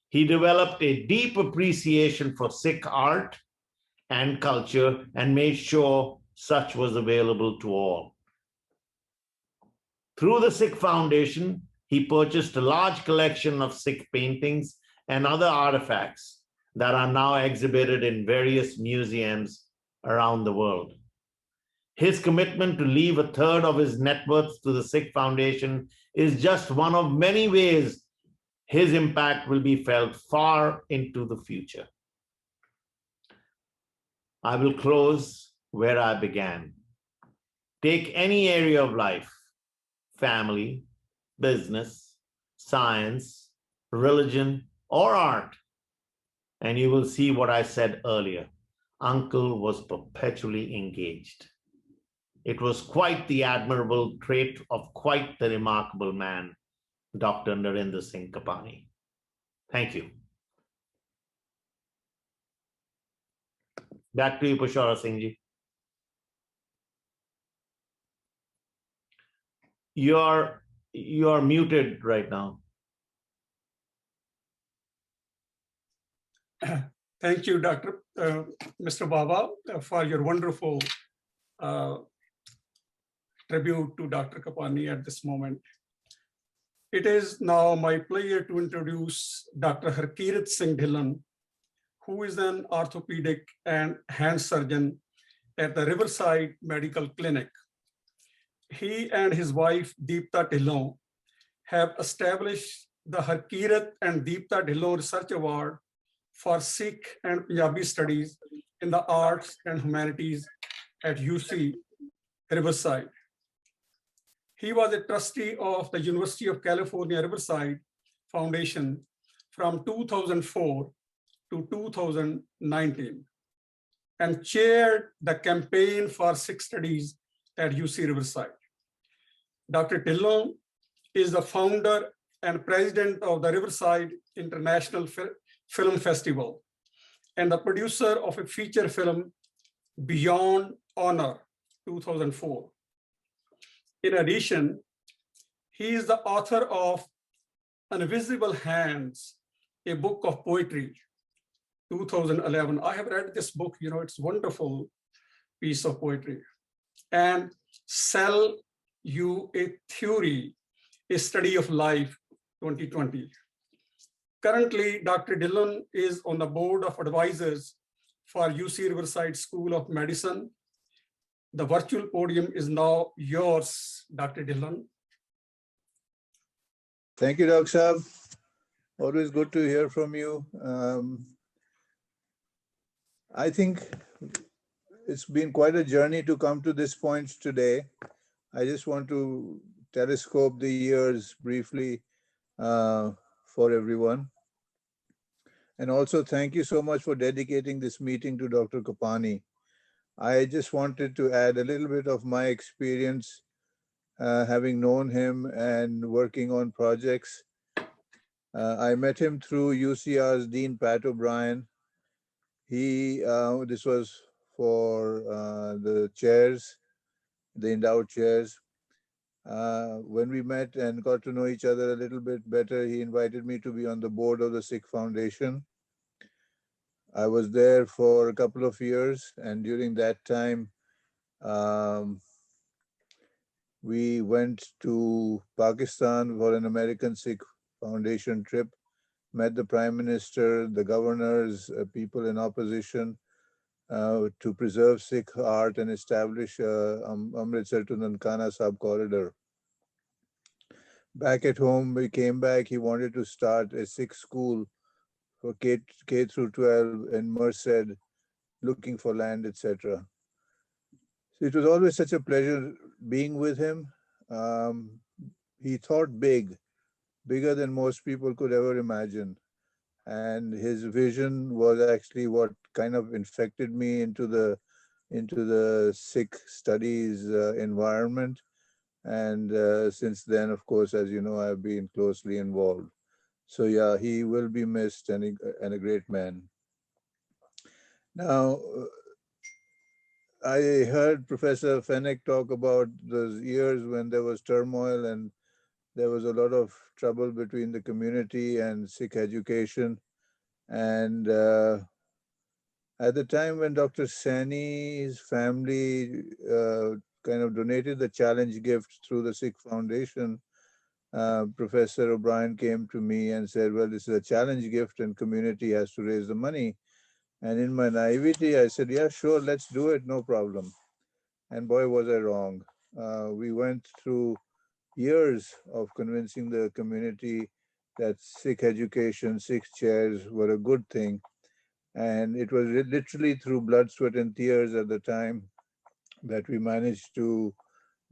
[SPEAKER 3] He developed a deep appreciation for Sikh art and culture and made sure such was available to all. Through the Sikh Foundation, he purchased a large collection of Sikh paintings and other artifacts that are now exhibited in various museums around the world. His commitment to leave a third of his net worth to the Sikh Foundation is just one of many ways his impact will be felt far into the future. I will close where I began. Take any area of life, family, business, science, religion, or art, and you will see what I said earlier. Uncle was perpetually engaged. It was quite the admirable trait of quite the remarkable man, Dr. Narinder Singh Kapany. Thank you. Back to you, Pushara Singh ji. You are muted right now.
[SPEAKER 1] Thank you, Mr. Bawa, for your wonderful tribute to Dr. Kapany at this moment. It is now my pleasure to introduce Dr. Harkeerat Singh Dhillon, who is an orthopedic and hand surgeon at the Riverside Medical Clinic. He and his wife, Deepta Dhillon, have established the Harkeerat and Deepta Dhillon Research Award for Sikh and Punjabi studies in the arts and humanities at UC Riverside. He was a trustee of the University of California Riverside Foundation from 2004 to 2019 and chaired the campaign for Sikh Studies at UC Riverside. Dr. Dhillon is the founder and president of the Riverside International Film Festival and the producer of a feature film, Beyond Honor, 2004. In addition, he is the author of Invisible Hands, a book of poetry, 2011. I have read this book, it's a wonderful piece of poetry. And Sell You a Theory, a Study of Life, 2020. Currently, Dr. Dhillon is on the board of advisors for UC Riverside School of Medicine. The virtual podium is now yours, Dr. Dhillon.
[SPEAKER 4] Thank you, Dr. Saab. Always good to hear from you. I think it's been quite a journey to come to this point today. I just want to telescope the years briefly for everyone. And also thank you so much for dedicating this meeting to Dr. Kapany. I just wanted to add a little bit of my experience having known him and working on projects. I met him through UCR's Dean Pat O'Brien. This was for the chairs, the endowed chairs. When we met and got to know each other a little bit better, he invited me to be on the board of the Sikh Foundation. I was there for a couple of years, and during that time, we went to Pakistan for an American Sikh Foundation trip, met the Prime Minister, the governors, people in opposition to preserve Sikh art and establish Amritsar to Nankana Sahib corridor. Back at home, we came back, he wanted to start a Sikh school for K through 12 in Merced, looking for land, etc. So it was always such a pleasure being with him. He thought bigger than most people could ever imagine. And his vision was actually what kind of infected me into the Sikh Studies environment. And since then, of course, as you know, I've been closely involved. So yeah, he will be missed and a great man. Now, I heard Professor Fenech talk about those years when there was turmoil and there was a lot of trouble between the community and Sikh education. And at the time when Dr. Saini's family kind of donated the challenge gift through the Sikh Foundation, Professor O'Brien came to me and said, well, this is a challenge gift and community has to raise the money. And in my naivety, I said, yeah, sure, let's do it, no problem. And boy, was I wrong. We went through years of convincing the community that Sikh education, Sikh chairs were a good thing. And it was literally through blood, sweat, and tears at the time that we managed to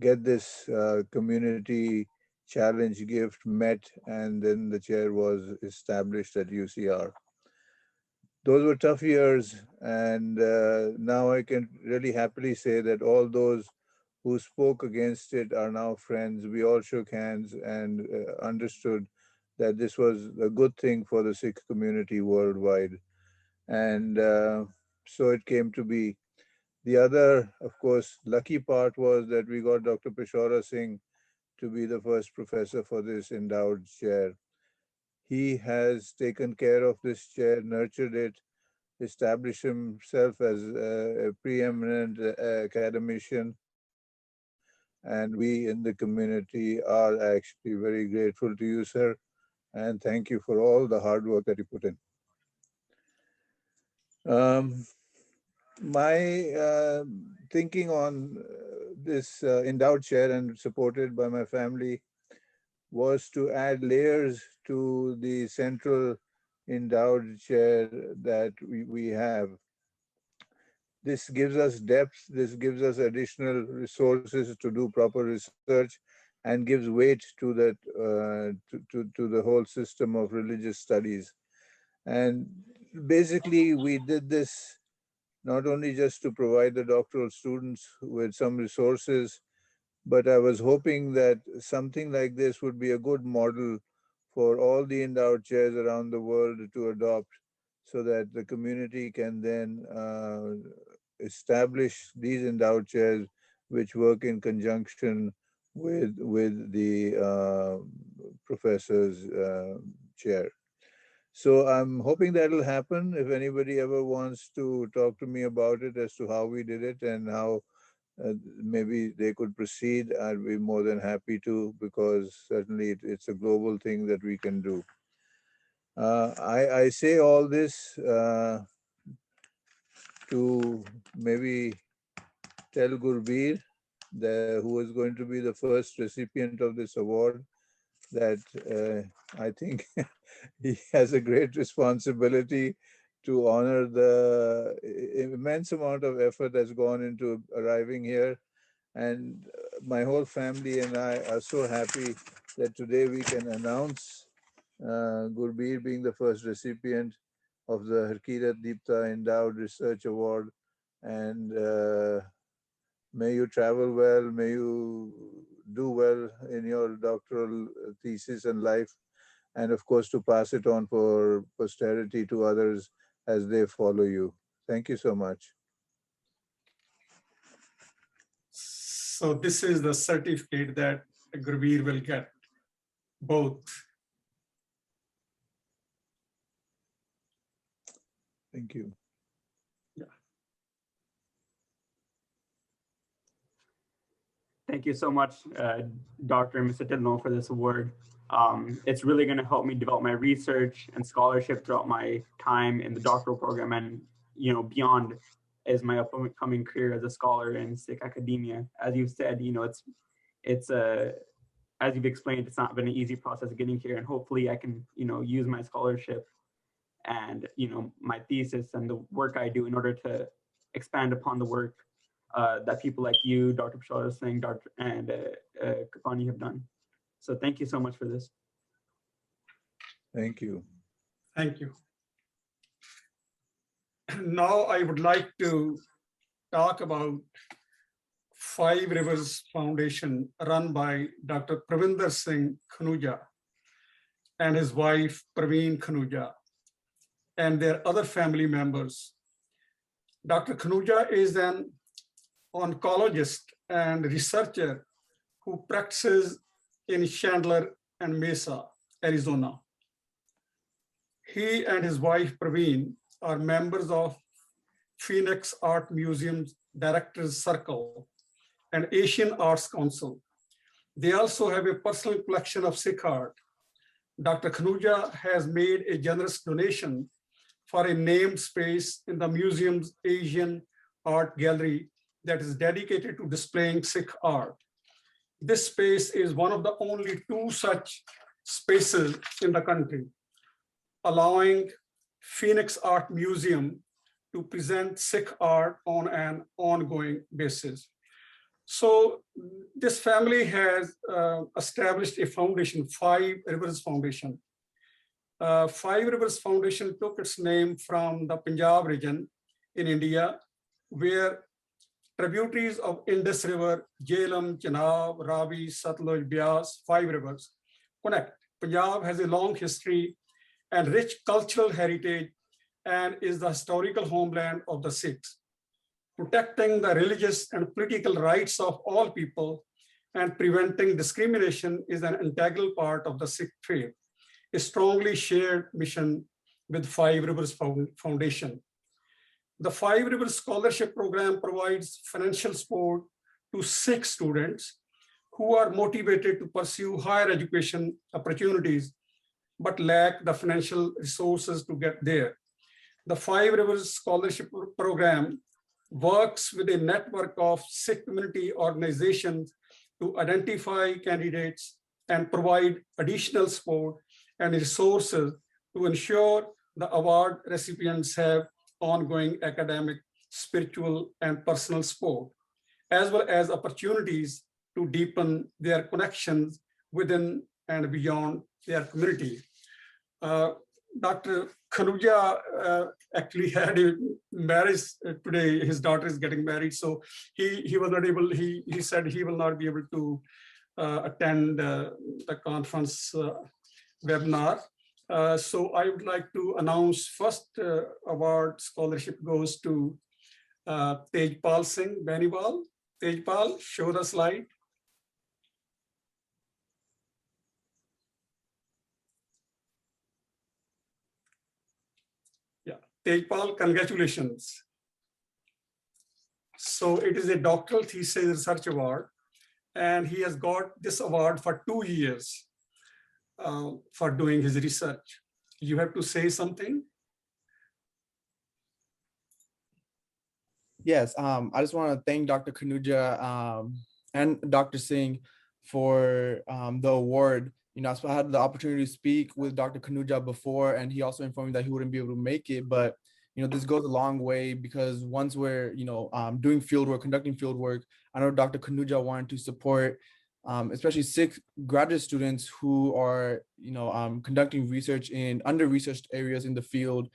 [SPEAKER 4] get this community challenge gift met, and then the chair was established at UCR. Those were tough years, and now I can really happily say that all those who spoke against it are now friends. We all shook hands and understood that this was a good thing for the Sikh community worldwide. And so it came to be. The other, of course, lucky part was that we got Dr. Peshora Singh to be the first professor for this endowed chair. He has taken care of this chair, nurtured it, established himself as a preeminent academician. And we in the community are actually very grateful to you, sir. And thank you for all the hard work that you put in. My thinking on this endowed chair and supported by my family was to add layers to the central endowed chair that we have. This gives us depth, this gives us additional resources to do proper research, and gives weight to that to the whole system of religious studies. And basically we did this not only just to provide the doctoral students with some resources, but I was hoping that something like this would be a good model for all the endowed chairs around the world to adopt, so that the community can then establish these endowed chairs which work in conjunction with the professor's chair. So I'm hoping that'll happen. If anybody ever wants to talk to me about it as to how we did it and how maybe they could proceed, I'd be more than happy to, because certainly it's a global thing that we can do. I say all this to maybe tell Gurbeer, who is going to be the first recipient of this award, that I think he has a great responsibility to honor the immense amount of effort that's gone into arriving here. And my whole family and I are so happy that today we can announce Gurbeer being the first recipient of the Harkeerat Deepta Endowed Research Award. And may you travel well, may you do well in your doctoral thesis and life, and of course to pass it on for posterity to others as they follow you. Thank you so much.
[SPEAKER 1] So this is the certificate that Gurbeer will get, both.
[SPEAKER 4] Thank you.
[SPEAKER 5] Thank you so much, Dr. and Mr. Dhillon, for this award. It's really going to help me develop my research and scholarship throughout my time in the doctoral program and, beyond, as my upcoming career as a scholar in Sikh academia. As you've said, it's as you've explained, it's not been an easy process getting here, and hopefully I can, use my scholarship and, my thesis and the work I do in order to expand upon the work that people like you, Dr. Jasbir Singh, and Kapany have done. So thank you so much for this.
[SPEAKER 4] Thank you.
[SPEAKER 1] Thank you. Now I would like to talk about Five Rivers Foundation, run by Dr. Pravinder Singh Khanuja and his wife Praveen Khanuja and their other family members. Dr. Khanuja is an oncologist and researcher who practices in Chandler and Mesa, Arizona. He and his wife Praveen are members of Fenech Art Museum's Directors Circle and Asian Arts Council. They also have a personal collection of Sikh art. Dr. Khanuja has made a generous donation for a named space in the museum's Asian Art Gallery that is dedicated to displaying Sikh art. This space is one of the only two such spaces in the country, allowing Fenech Art Museum to present Sikh art on an ongoing basis. So this family has established a foundation, Five Rivers Foundation. Five Rivers Foundation took its name from the Punjab region in India, where tributaries of Indus River, Jhelum, Chenab, Ravi, Satluj, Beas, Five Rivers connect. Punjab has a long history and rich cultural heritage and is the historical homeland of the Sikhs. Protecting the religious and political rights of all people and preventing discrimination is an integral part of the Sikh faith, a strongly shared mission with Five Rivers Foundation. The Five Rivers Scholarship Program provides financial support to Sikh students who are motivated to pursue higher education opportunities, but lack the financial resources to get there. The Five Rivers Scholarship Program works with a network of Sikh community organizations to identify candidates and provide additional support and resources to ensure the award recipients have ongoing academic, spiritual, and personal support, as well as opportunities to deepen their connections within and beyond their community. Dr. Khanuja actually had a marriage today. His daughter is getting married, so he was not able. He said he will not be able to attend the conference webinar. So I would like to announce first award scholarship goes to Tejpaul Singh, Bainiwal. Tejpaul, show the slide. Tejpaul, congratulations. So it is a doctoral thesis research award, and he has got this award for 2 years for doing his research. You have to say something?
[SPEAKER 6] Yes, I just want to thank Dr. Khanuja and Dr. Singh for the award. You know, I had the opportunity to speak with Dr. Khanuja before, and he also informed me that he wouldn't be able to make it. But, you know, this goes a long way because once we're, you know, doing field work, conducting field work, I know Dr. Khanuja wanted to support especially Sikh graduate students who are, you know, conducting research in under-researched areas in the field,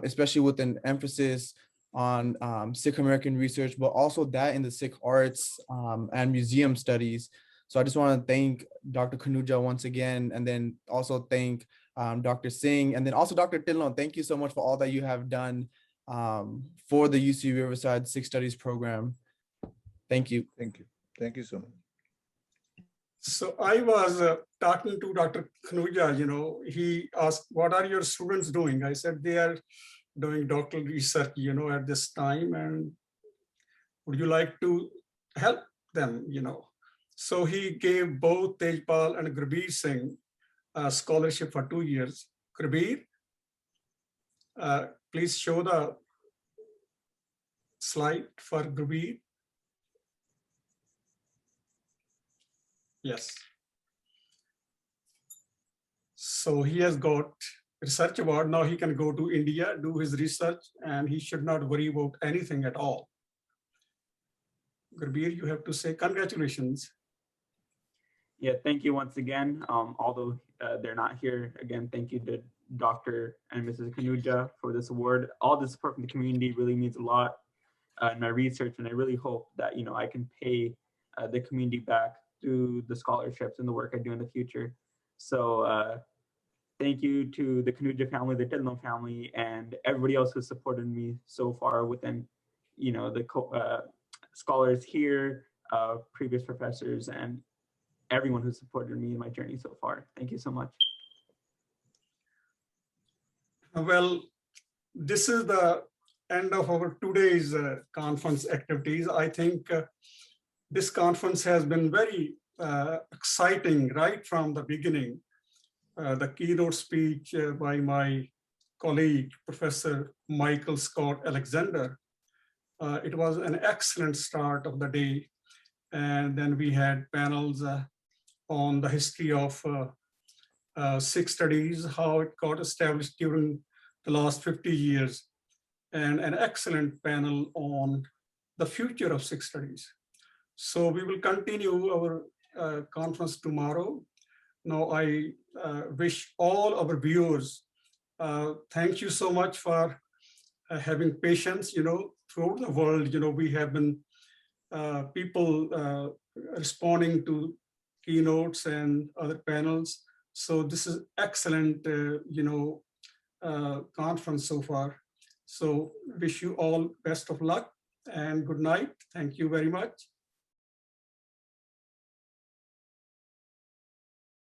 [SPEAKER 6] especially with an emphasis on Sikh American research, but also that in the Sikh arts and museum studies. So I just want to thank Dr. Khanuja once again, and then also thank Dr. Singh, and then also Dr. Dhillon. Thank you so much for all that you have done for the UC Riverside Sikh Studies program. Thank you.
[SPEAKER 4] Thank you. Thank you so much.
[SPEAKER 1] So I was talking to Dr. Khanuja, you know, he asked, what are your students doing? I said, they are doing doctoral research, you know, at this time, and would you like to help them, you know? So he gave both Tejpaul and Gurbeer Singh a scholarship for 2 years. Gurbeer, please show the slide for Gurbeer. Yes. So he has got research award. Now he can go to India, do his research, and he should not worry about anything at all. Gurbeer, you have to say congratulations.
[SPEAKER 5] Yeah, thank you once again. Although they're not here, again, thank you to Dr. and Mrs. Khanuja for this award. All the support from the community really means a lot in my research, and I really hope that, you know, I can pay the community back through the scholarships and the work I do in the future. So thank you to the Khanuja family, the Dhillon family, and everybody else who supported me so far within, you know, the scholars here, previous professors, and everyone who supported me in my journey so far. Thank you so much.
[SPEAKER 1] Well, this is the end of our today's conference activities. I think this conference has been very exciting right from the beginning. The keynote speech by my colleague, Professor Michael Scott Alexander. It was an excellent start of the day. And then we had panels on the history of Sikh studies, how it got established during the last 50 years, and an excellent panel on the future of Sikh studies. So we will continue our conference tomorrow. Now I wish all our viewers, thank you so much for having patience, you know, throughout the world, you know, we have been people responding to keynotes and other panels. So this is excellent, you know, conference so far. So wish you all best of luck and good night. Thank you very much.